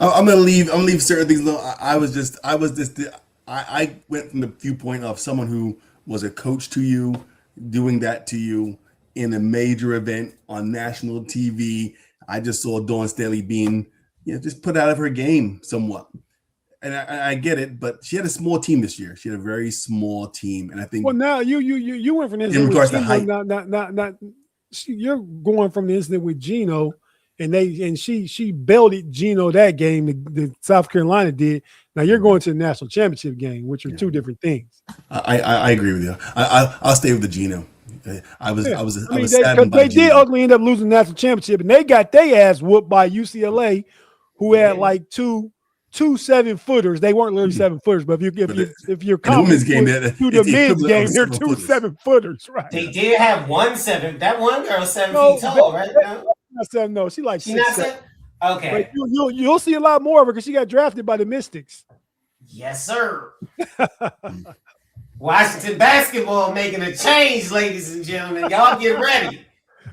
I'm gonna leave certain things alone. I went from the viewpoint of someone who was a coach to you, doing that to you in a major event on national TV. I just saw Dawn Staley being, just put out of her game somewhat. And I get it, but she had a small team this year. She had a very small team, and I think. Well, now you went from this in regards to height. You're going from the incident with Gino, and she belted Gino that game. The South Carolina did. Now you're going to the national championship game, which are two different things. I agree with you. I'll stay with the Gino. I was sad because they did ultimately end up losing the national championship, and they got their ass whooped by UCLA, who had like two 7-footers. They weren't literally 7-footers, but if you're women's game, to the men's game, they're 2 7-footers, right? They did have 1 7. That one girl 7 feet tall, right? No, she like 6 7. Okay. But you'll see a lot more of her because she got drafted by the Mystics. Yes, sir. Washington basketball making a change, ladies and gentlemen. Y'all get ready.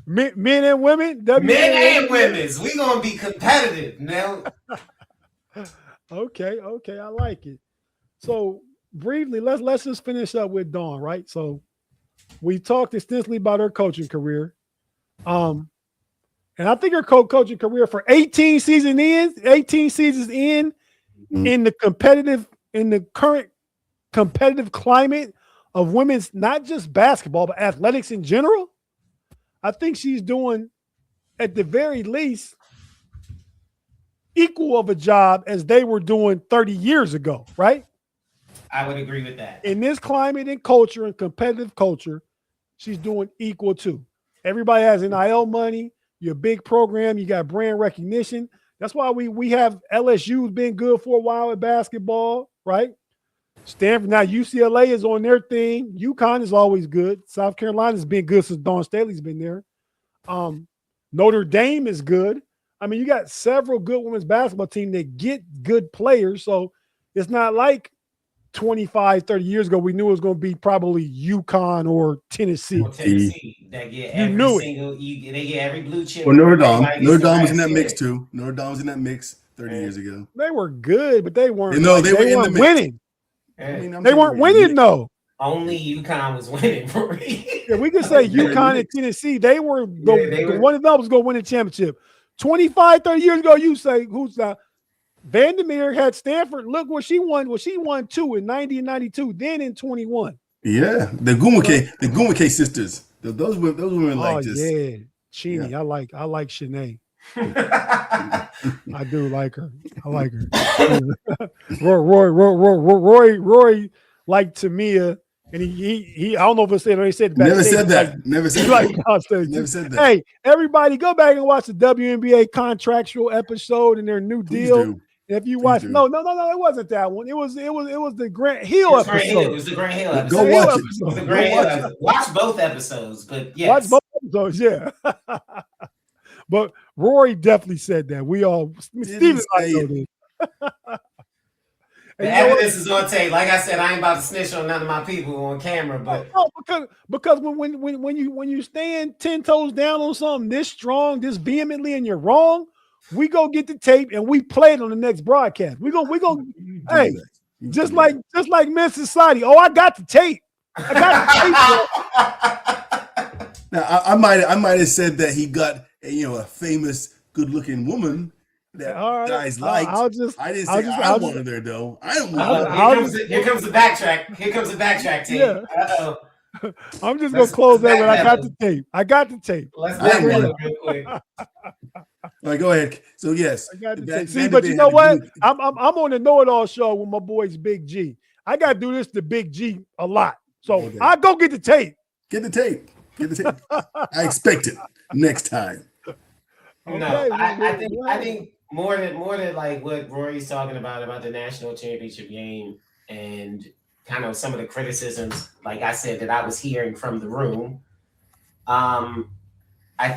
Men and women, men and women's. We're gonna be competitive now. Okay, I like it. So briefly, let's just finish up with Dawn, right? So we talked extensively about her coaching career. And I think her coaching career for 18 seasons in the current competitive climate of women's, not just basketball, but athletics in general, I think she's doing, at the very least, equal of a job as they were doing 30 years ago, right? I would agree with that. In this climate and culture and competitive culture, she's doing equal to. Everybody has NIL money. You're a big program. You got brand recognition. That's why we have LSU's been good for a while at basketball, right? Stanford, now UCLA is on their thing. UConn is always good. South Carolina's been good since Dawn Staley's been there. Notre Dame is good. I mean, you got several good women's basketball teams that get good players. So it's not like 25, 30 years ago, we knew it was going to be probably UConn or Tennessee. They get every single, they get every blue chip. Or Notre Dame. Notre Dame was in that mix too. Notre Dame was in that mix 30 years ago. They were good, but they weren't. No, they weren't winning. I mean, they weren't winning though. Only UConn was winning for me. Yeah, we could say UConn and Tennessee. They were the one of them was going to win the championship. 25, 30 years ago, you say who's that? Vandermeer had Stanford. Look what she won. Well, she won 2 in 90 and 92, then in 21. Yeah, the Gumake sisters. Those women like this. Yeah, Cheney. Yeah. I like Shanae. I do like her. I like her. Rory liked Tamia, and he I don't know if it said or he said never said that. Never said that. Hey, everybody, go back and watch the WNBA contractual episode and their new deal. If you watch, no, it wasn't that one. It was the Grant Hill episode. It was the Grant Hill episode. Go watch it. It was the Grant Hill episode. Watch both episodes, but yes. Watch both episodes, yeah. But Rory definitely said that. We all, Stephen, I know this. The evidence is on tape. Like I said, I ain't about to snitch on none of my people on camera, but because when you stand 10 toes down on something this strong, this vehemently, and you're wrong, we go get the tape and we play it on the next broadcast. We go. Hey, just like Men's Society. Oh, I got the tape. Now I might have said that he got a famous, good-looking woman that guys liked. I didn't say I wanted her though. I don't want her. Here comes the backtrack. Here comes the backtrack tape. Yeah. I'm just gonna close that when I got the tape. Let's backtrack real quick. All right, go ahead. So yes, I got the tape. See, but you know what? I'm on the Know It All show with my boys Big G. I gotta do this to Big G a lot. So I go get the tape. Get the tape. I expect it next time. No, I think more than like what Rory's talking about the national championship game and kind of some of the criticisms, like I said, that I was hearing from the room. I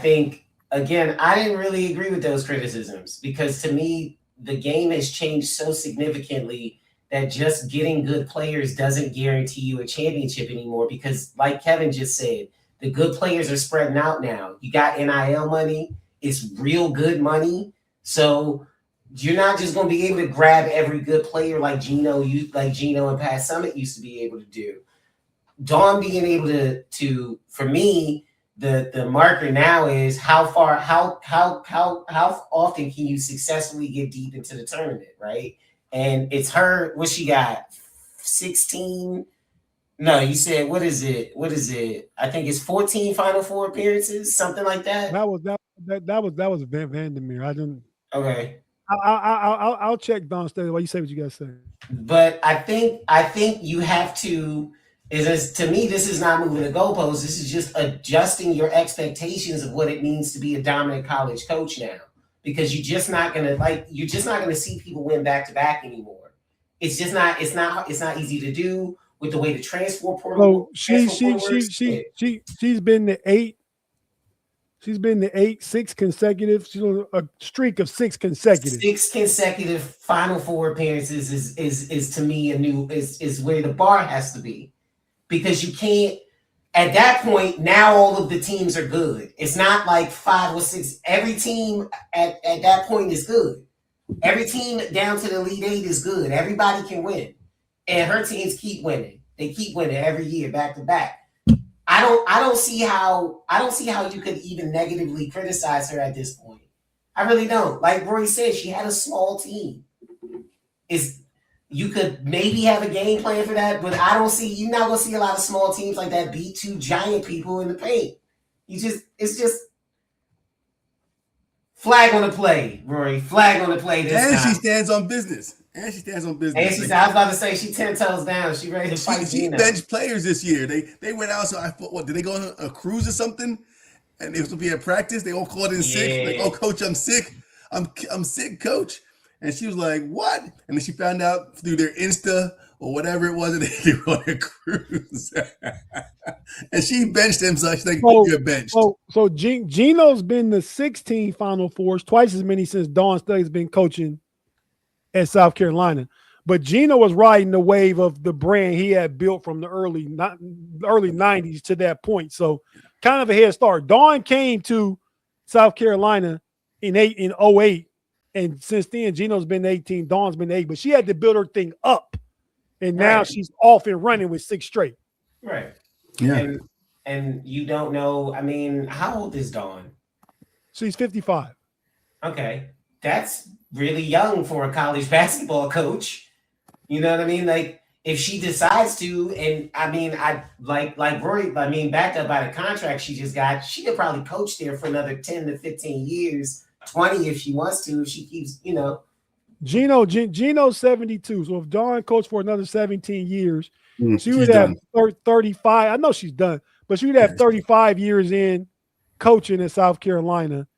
think, again, I didn't really agree with those criticisms because to me, the game has changed so significantly that just getting good players doesn't guarantee you a championship anymore because, like Kevin just said, the good players are spreading out now. You got NIL money. It's real good money. So you're not just going to be able to grab every good player like Gino and Pat Summitt used to be able to do. Dawn being able to for me, the marker now is how often can you successfully get deep into the tournament, right? And it's her, what she got, 16. No, you said what is it? I think it's 14 Final Four appearances, something like that. That was Vandermeer. I didn't. Okay. I'll check Dawn Staley while you say what you guys say. But I think you have to. To me, this is not moving the goalposts. This is just adjusting your expectations of what it means to be a dominant college coach now, because you're just not gonna see people win back to back anymore. It's just not. It's not easy to do with the way the transfer portal. So she's been the 8. She's been the 6 consecutive. She's on a streak of 6 consecutive. 6 consecutive Final Four appearances is to me is where the bar has to be, because you can't. At that point, now all of the teams are good. It's not like 5 or 6. Every team at that point is good. Every team down to the Elite 8 is good. Everybody can win, and her teams keep winning. They keep winning every year, back to back. I don't see how you could even negatively criticize her at this point. I really don't. Like Rory said, she had a small team. You could maybe have a game plan for that, but you're not gonna see a lot of small teams like that beat 2 giant people in the paint. It's just Flag on the play, Rory. Flag on the play this And time. she stands on business. And she stands on business. And she's, I was about to say, she 10 toes down. She ready to fight She Gino. benched players this year. They went out. So I thought, what, did they go on a cruise or something? And they was supposed to be at practice. They all called in sick. Like, oh, coach, I'm sick. I'm sick, coach. And she was like, what? And then she found out through their Insta or whatever it was, and they were on a cruise. And she benched him, so she's like, you're benched. So Gino's been the 16 Final Fours, twice as many since Dawn Staley's been coaching at South Carolina. But Gino was riding the wave of the brand he had built from the early 90s to that point. So kind of a head start. Dawn came to South Carolina in 08. And since then, Gino's been 18, Dawn's been 8. But she had to build her thing up. And now she's off and running with 6 straight. Right. Yeah. And you don't know, I mean, how old is Dawn? She's 55. Okay. That's really young for a college basketball coach. You know what I mean? Like, if she decides to, and I mean, I like Rory, I mean, backed up by the contract she just got, she could probably coach there for another 10 to 15 years, 20 if she wants to, if she keeps, you know. Gino's 72. So if Dawn coached for another 17 years, she would have 35. I know she's done, but she would have 35 years in coaching in South Carolina.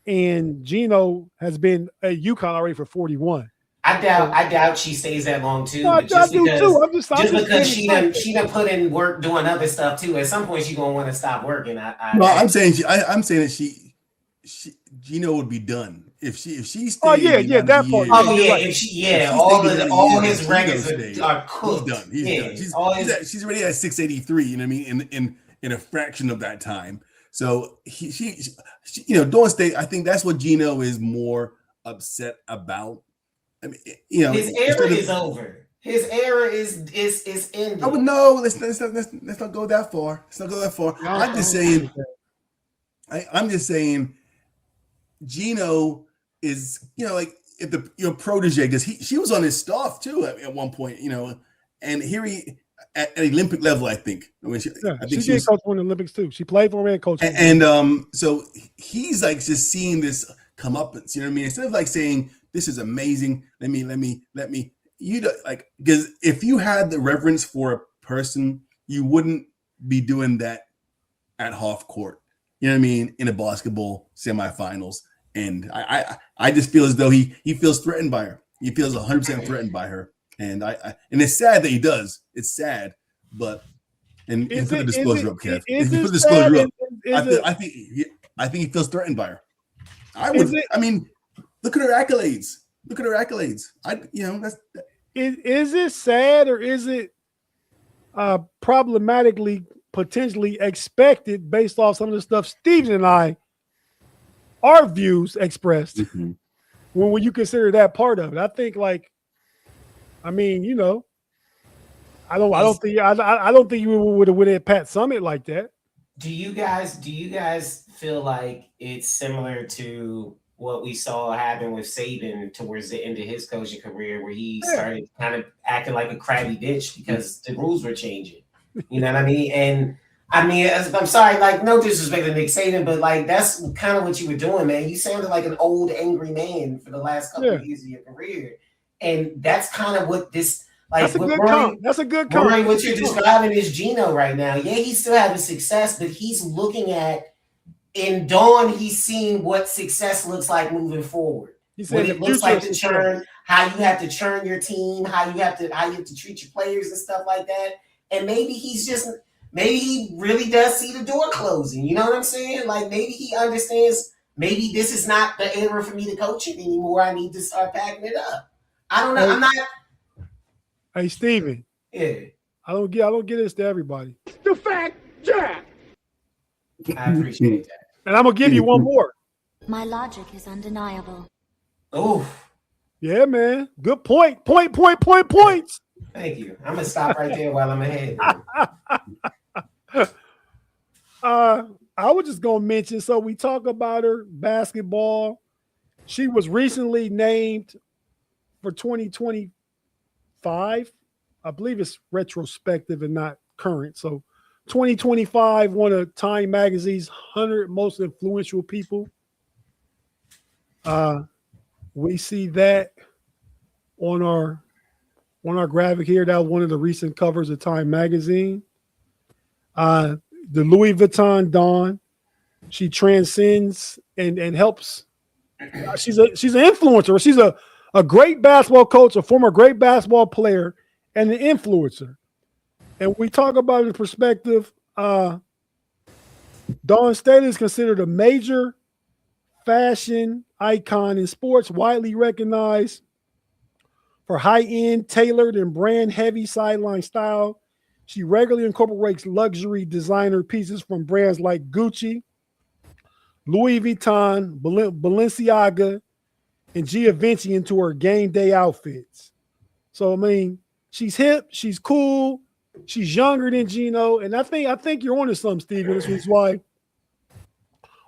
And Gino has been at UConn already for 41. I doubt she stays that long too. No, but just because she done put in work doing other stuff too. At some point, she's gonna want to stop working. I'm saying that Gino would be done if she stays. Oh yeah, that part. Oh yeah, right. All his records are cooked. He's done. She's already at 683. You know what I mean? In a fraction of that time. So she Dawn State. I think that's what Gino is more upset about. I mean, his era is over. His era is ended. I would know. Let's not go that far. Let's not go that far. I'm just saying. I'm just saying. Gino is, like if the protege, because she was on his staff too at one point, and here he at Olympic level, I think. I mean, she did coach for the Olympics too. She played for him and coached. And so he's like just seeing this come up. You know what I mean? Instead of like saying this is amazing, let me, because if you had the reverence for a person, you wouldn't be doing that at half court. You know what I mean? In a basketball semifinals. And I just feel as though he feels threatened by her. He feels 100% threatened by her. And and it's sad that he does. It's sad, but and put the disclosure up, Kev. If you put the disclosure up, I think he feels threatened by her. I mean, look at her accolades. Is it sad or is it problematically potentially expected based off some of the stuff Steven and our views expressed when you consider that part of it? I think I don't think you would have went at Pat Summit like that. Do you guys feel like it's similar to what we saw happen with Saban towards the end of his coaching career, where he started kind of acting like a crabby bitch because the rules were changing? You know what I mean? And I mean, I'm sorry, no disrespect to Nick Saban, but that's kind of what you were doing, man. You sounded like an old, angry man for the last couple of years of your career. And that's kind of what this, that's a good comment. That's a good comment. Rory, what you're describing is Gino right now. Yeah, he's still having success, but he's looking at, in Dawn, he's seeing what success looks like moving forward. What it looks like to churn, how you have to churn your team, how you have to treat your players and stuff like that. And maybe he really does see the door closing. You know what I'm saying? Maybe he understands, maybe this is not the era for me to coach it anymore. I need to start packing it up. I don't know. I'm not. Hey, Steven. Yeah. I don't get this to everybody. The fact, Jack. I appreciate that. And I'm going to give you one more. My logic is undeniable. Oh. Yeah, man. Good point. Points. Thank you. I'm going to stop right there while I'm ahead. I was just going to mention, so we talk about her basketball. She was recently named for 2025. I believe it's retrospective and not current. So 2025, one of Time Magazine's 100 most influential people. We see that on our graphic here. That was one of the recent covers of Time magazine. The Louis Vuitton Dawn. She transcends and helps. She's an influencer. She's a great basketball coach, a former great basketball player, and an influencer. And we talk about it in the perspective, Dawn Staley is considered a major fashion icon in sports, widely recognized for high-end, tailored, and brand-heavy sideline style. She regularly incorporates luxury designer pieces from brands like Gucci, Louis Vuitton, Balenciaga, and Givenchy into her game day outfits. So, I mean, she's hip, she's cool, she's younger than Gino, and I think you're onto something, Stephen. This is why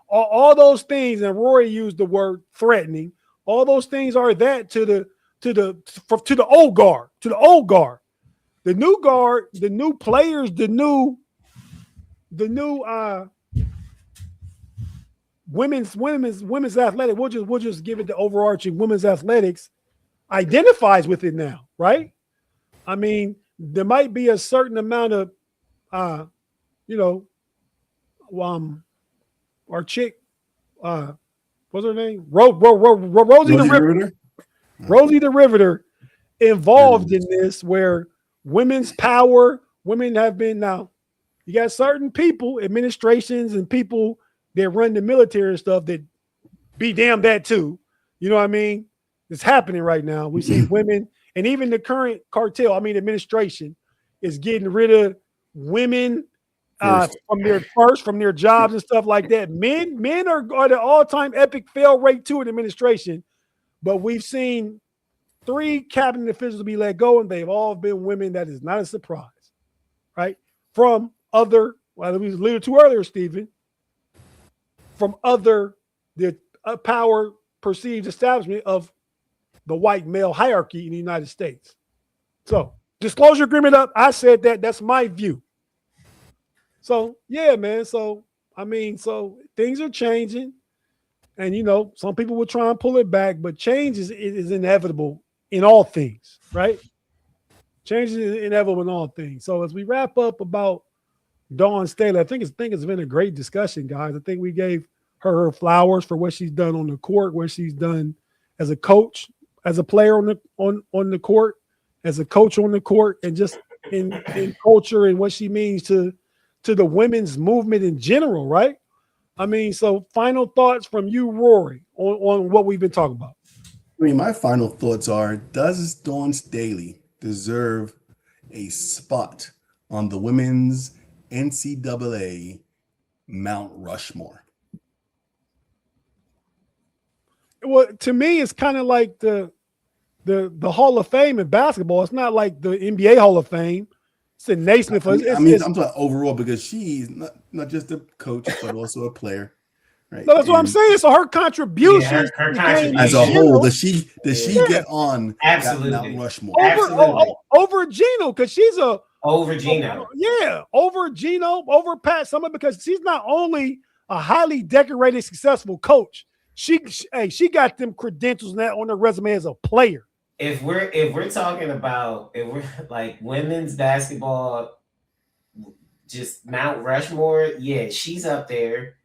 all those things, and Rory used the word threatening. All those things are that to the old guard, the new guard, the new players, the new women's athletic. We'll just give it the overarching women's athletics identifies with it now, right? I mean, there might be a certain amount of, our chick, what's her name? Rosie the Riveter. Rosie the Riveter involved in this, where women's power, women have been now. You got certain people, administrations, and people that run the military and stuff that be damn that too. You know what I mean? It's happening right now. We see women, and even the current cartel, administration, is getting rid of women from their jobs and stuff like that. Men are at an all-time epic fail rate too in administration, but we've seen 3 cabinet officials be let go, and they've all been women. That is not a surprise, right? From other, well, we alluded to earlier, Stephen, from other the power perceived establishment of the white male hierarchy in the United States. So, disclosure agreement up. I said that. That's my view. So, yeah, man. So, so things are changing. And, some people will try and pull it back, but change is inevitable in all things, right? Change is inevitable in all things. So, as we wrap up about Dawn Staley, I think it's been a great discussion, guys. I think we gave her flowers for what she's done on the court, what she's done as a coach, as a player on the court, as a coach on the court, and just in culture and what she means to the women's movement in general, right? So final thoughts from you, Rory, on what we've been talking about. My final thoughts are, does Dawn Staley deserve a spot on the women's NCAA Mount Rushmore? Well, to me, it's kind of like the Hall of Fame in basketball. It's not like the NBA Hall of Fame. It's a Naismith. I'm talking overall, because she's not just a coach, but also a player. Right? No, that's what I'm saying. So her contribution, her contribution as a whole, does she get on absolutely Mount Rushmore? Over Gino, because she's over Gino. Over Gino, over Pat Summitt, because she's not only a highly decorated, successful coach. She got them credentials on her resume as a player. If we're talking about, if we're like women's basketball, just Mount Rushmore, yeah, she's up there.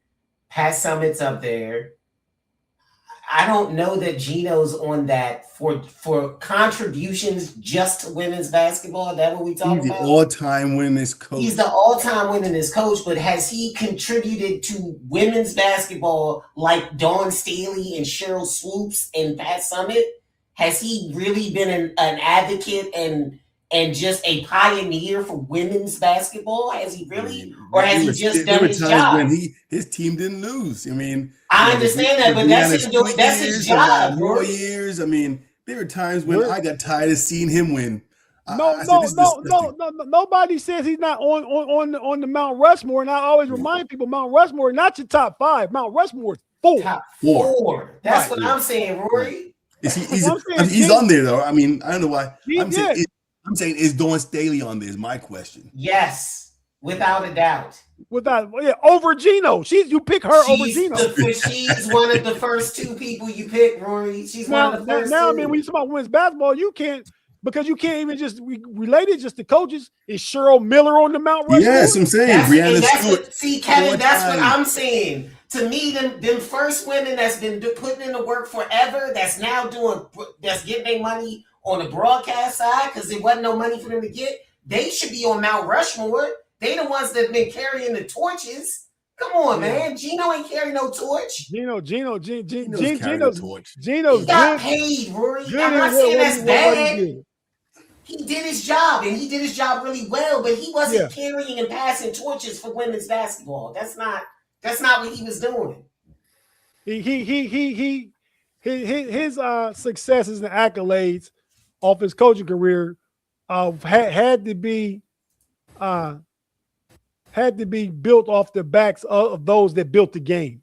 Pat Summitt's up there. I don't know that Gino's on that for contributions just to women's basketball. Is that what we talking about? He's the all-time winningest coach. He's the all-time winningest coach, but has he contributed to women's basketball like Dawn Staley and Cheryl Swoops and Pat Summitt? Has he really been an advocate and just a pioneer for women's basketball? Has he really? Or has he just done his job? When his team didn't lose. I understand that, but that's his job. More years. There were times when I got tired of seeing him win. No. Nobody says he's not on the Mount Rushmore. And I always remind people, Mount Rushmore, not your top 5. Mount Rushmore is 4. Top 4. That's what I'm saying, Rory. He's on there though. I don't know why. I'm saying, is Dawn Staley on there? Is my question. Yes, Without a doubt. Over Gino. You pick her over Gino. She's one of the first two people you pick, Rory. She's one of the first two. I mean, when you talk about women's basketball, you can't even just relate it just to coaches. Is Cheryl Miller on the Mount Rushmore? Yes, I'm saying Brianna Stewart. See, Kevin, that's what I'm saying. To me, them first women that's been putting in the work forever, that's getting their money on the broadcast side because there wasn't no money for them to get. They should be on Mount Rushmore. They the ones that been carrying the torches. Come on, man. Gino ain't carrying no torch. Gino's got paid, Rory. I'm not saying that's bad. He did his job, and he did his job really well, but he wasn't carrying and passing torches for women's basketball. That's not what he was doing. His successes and accolades off his coaching career had to be built off the backs of those that built the game.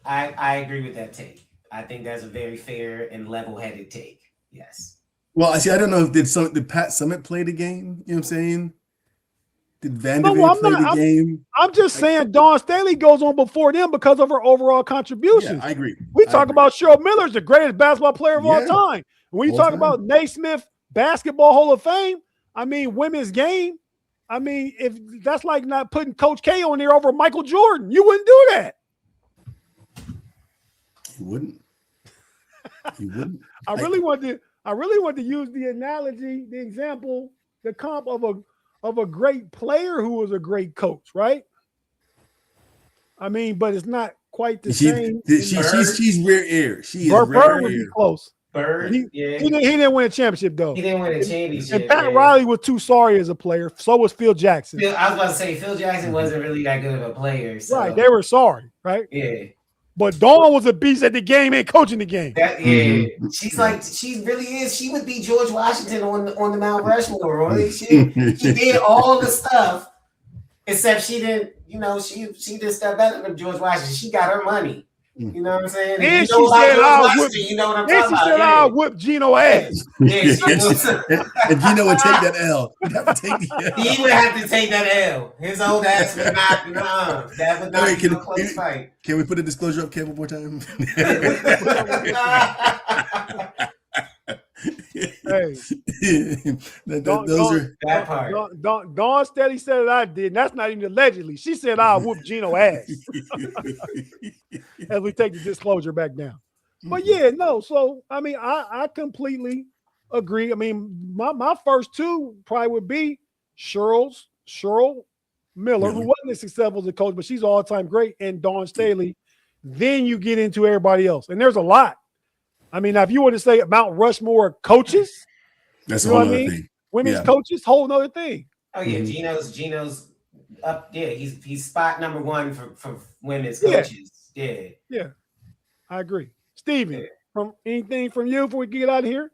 I agree with that take. I think that's a very fair and level-headed take. Yes. Well, I don't know if did Pat Summitt play the game? You know what I'm saying? Did Vanderbilt play the game? I'm just saying Dawn Staley goes on before them because of her overall contributions. Yeah, I agree. We talk about Cheryl Miller's the greatest basketball player of all time. When you talk about Naismith Basketball Hall of Fame, I mean, women's game, I mean, if that's like not putting Coach K on there over Michael Jordan, you wouldn't do that. You wouldn't. I really want to use the analogy, the example, the comp of a great player who was a great coach, right? I mean, but it's not quite the same. She's rare air. Bird would be close. Bird, he didn't win a championship though. He didn't win a championship. And Pat Riley was too sorry as a player. So was Phil Jackson. I was about to say Phil Jackson wasn't really that good of a player. So. Right, they were sorry, right? Yeah. But Dawn was a beast at the game and coaching the game. She really is. She would be George Washington on the Mount Rushmore, Rory. She did all the stuff, except she didn't. You know, she did stuff better than George Washington. She got her money. You know what I'm saying? And she said, you know what I'm talking about. She said, I'll whip Gino ass. And Gino would take that L. He would have to take that L. His old ass would not. That would not be a close fight. Can we put a disclosure up, Kev, one more time? Hey, those are that part. Dawn Steady said I did. And that's not even allegedly. She said I'll whoop Gino ass. As we take the disclosure back down. But yeah, no. So I mean, I completely agree. I mean, my first two probably would be Cheryl Miller, who wasn't as successful as a coach, but she's all-time great, and Dawn Staley. Then you get into everybody else, and there's a lot. I mean, now if you were to say Mount Rushmore coaches, that's a whole other thing. Women's coaches, whole nother thing. Oh yeah, Gino's up. Yeah, he's spot number one for women's coaches. Yeah, I agree. Steven, from anything from you before we get out of here?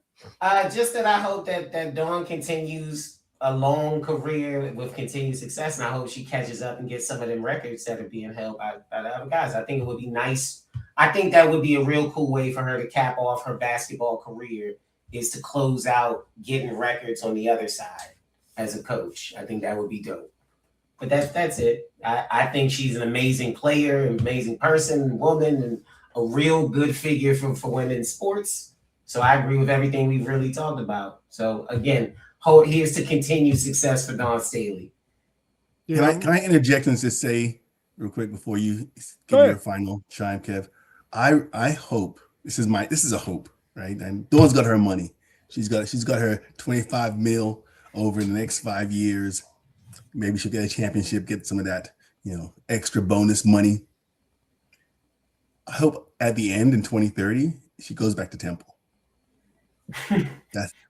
Just that I hope that Dawn continues a long career with continued success, and I hope she catches up and gets some of them records that are being held by the other guys. I think it would be nice. I think that would be a real cool way for her to cap off her basketball career, is to close out getting records on the other side as a coach. I think that would be dope. But that's it. I think she's an amazing player, an amazing person, woman, and a real good figure for women's sports. So I agree with everything we've really talked about. So again, here's to continued success for Dawn Staley. Yeah. Can I interject and just say real quick before you give your final chime, Kev? I hope this is a hope, right? And Dawn's got her money. She's got her $25 million over the next 5 years. Maybe she'll get a championship, get some of that, extra bonus money. I hope at the end in 2030 she goes back to Temple.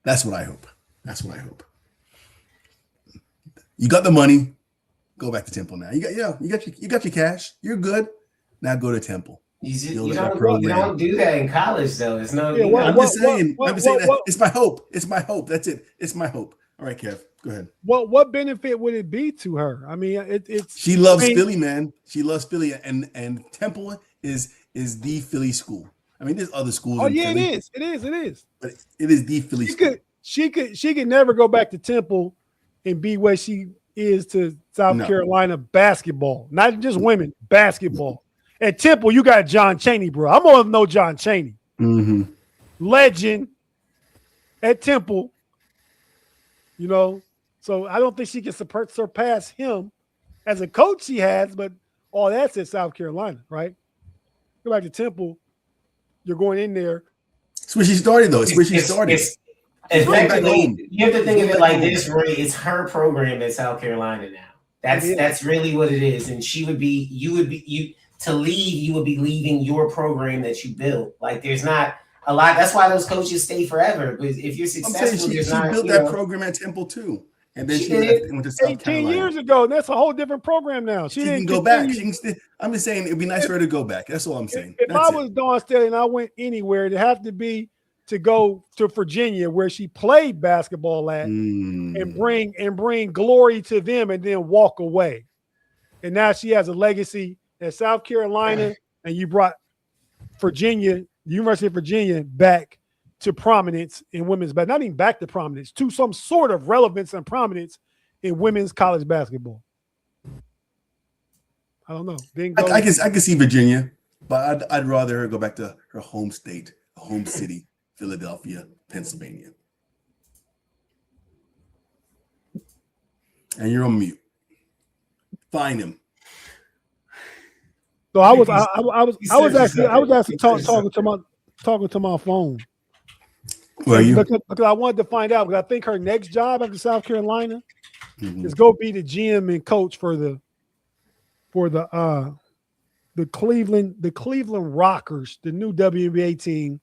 That's what I hope. That's what I hope. You got the money, go back to Temple now. You got your cash. You're good. Now go to Temple. You don't do that in college, though. It's no. I'm just saying that it's my hope. It's my hope. That's it. It's my hope. All right, Kev, go ahead. What benefit would it be to her? I mean, it's she loves Philly, man. She loves Philly, and Temple is the Philly school. I mean, there's other schools. Oh yeah, Philly, it is. But it is the Philly school. She could never go back to Temple and be where she is to South Carolina basketball, not just women, basketball. At Temple, you got John Chaney, bro. I'm gonna know John Chaney, legend at Temple. You know, so I don't think she can surpass him as a coach. She has, but all that's at South Carolina, right? Go back to Temple. You're going in there. It's where she started, though. It's where she started. Effectively, you have to think of it like this, Roy. It's her program at South Carolina now. That's really what it is. And you would be leaving your program that you built. Like there's not a lot. That's why those coaches stay forever. Because if you're successful, she built that program at Temple too. And then she left and went to South 18 Carolina. years ago, and that's a whole different program now. She didn't go back. I'm just saying it'd be nice for her to go back. That's all I'm saying. If I was Dawn Staley and I went anywhere, it'd have to be to go to Virginia, where she played basketball at, and bring glory to them, and then walk away. And now she has a legacy at South Carolina, and you brought Virginia, the University of Virginia, back to prominence in women's basketball. Not even back to prominence, to some sort of relevance and prominence in women's college basketball. I don't know. I can see Virginia, but I'd rather her go back to her home state, home city, Philadelphia, Pennsylvania. And you're on mute. Find him. So I was actually talking to my phone. Where are you? Because I wanted to find out, because I think her next job after South Carolina is go be the GM and coach for the Cleveland Rockers, the new WNBA team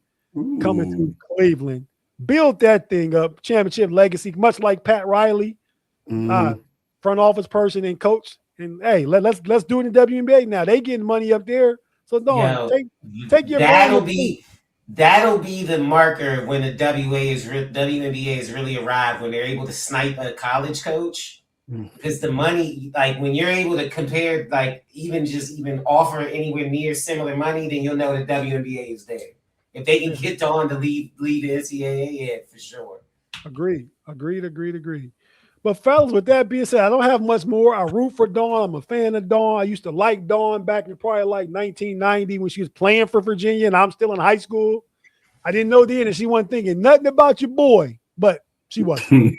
coming through Cleveland. Build that thing up, championship legacy, much like Pat Riley, front office person and coach. And hey, let's do it in WNBA now. They getting money up there, so take your. That'll be the marker when the WNBA has really arrived, when they're able to snipe a college coach. Because the money, like when you're able to compare, like even offer anywhere near similar money, then you'll know the WNBA is there. If they can get Dawn to lead the NCAA, yeah, for sure. Agreed. But fellas, with that being said, I don't have much more. I root for Dawn. I'm a fan of Dawn. I used to like Dawn back in probably like 1990 when she was playing for Virginia, and I'm still in high school. I didn't know then, and she wasn't thinking nothing about your boy, but she wasn't.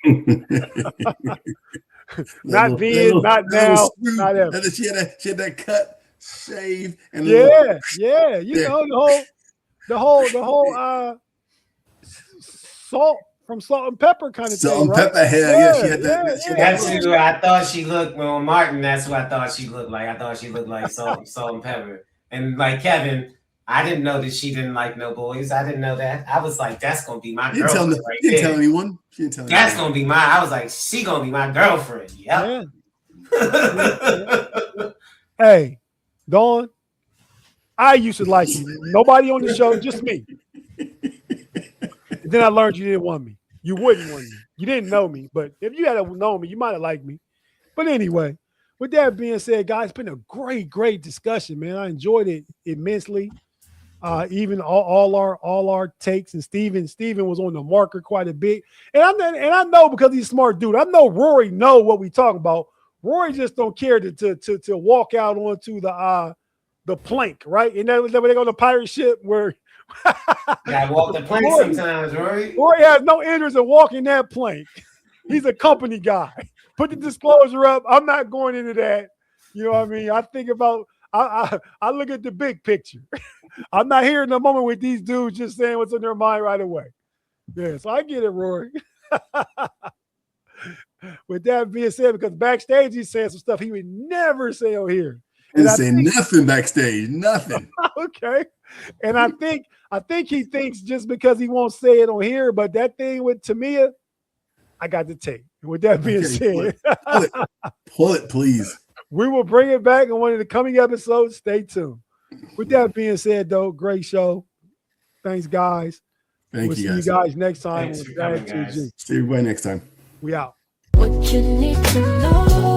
Not then, not now, not ever. She had that cut, shave, and yeah. You know the whole salt. From Salt and Pepper kind of Salt thing, and Pepper hair, she had that. That's who I thought she looked. Well, Martin, that's who I thought she looked like. I thought she looked like Salt and Pepper. And like Kevin, I didn't know that she didn't like no boys. I didn't know that. I was like, that's gonna be my girlfriend. She didn't tell anyone. That's gonna be I was like, she gonna be my girlfriend. Yep. Yeah. Hey, Dawn, I used to like you. Nobody on the show, just me. And then I learned you didn't want me. You wouldn't want me. You didn't know me. But if you had known me, you might have liked me. But anyway, with that being said, guys, it's been a great discussion, man. I enjoyed it immensely. Even all our takes, and Stephen was on the marker quite a bit. And I know, because he's a smart dude, I know Rory know what we talking about. Rory just don't care to walk out onto the plank, right? And then when they go on the pirate ship where gotta walk the plank sometimes, Rory. Rory has no interest in walking that plank. He's a company guy. Put the disclosure up. I'm not going into that. You know what I mean? I think about I look at the big picture. I'm not here in the moment with these dudes just saying what's in their mind right away. Yeah, so I get it, Rory. With that being said, because backstage he's saying some stuff he would never say on here. He didn't say nothing backstage, nothing. Okay. And I think he thinks just because he won't say it on here, but that thing with Tamia, I got the tape. And with that being said, pull it, please. We will bring it back in one of the coming episodes. Stay tuned. With that being said, though, great show. Thanks, guys. We'll see you guys next time. See everybody next time. We out. What you need to know.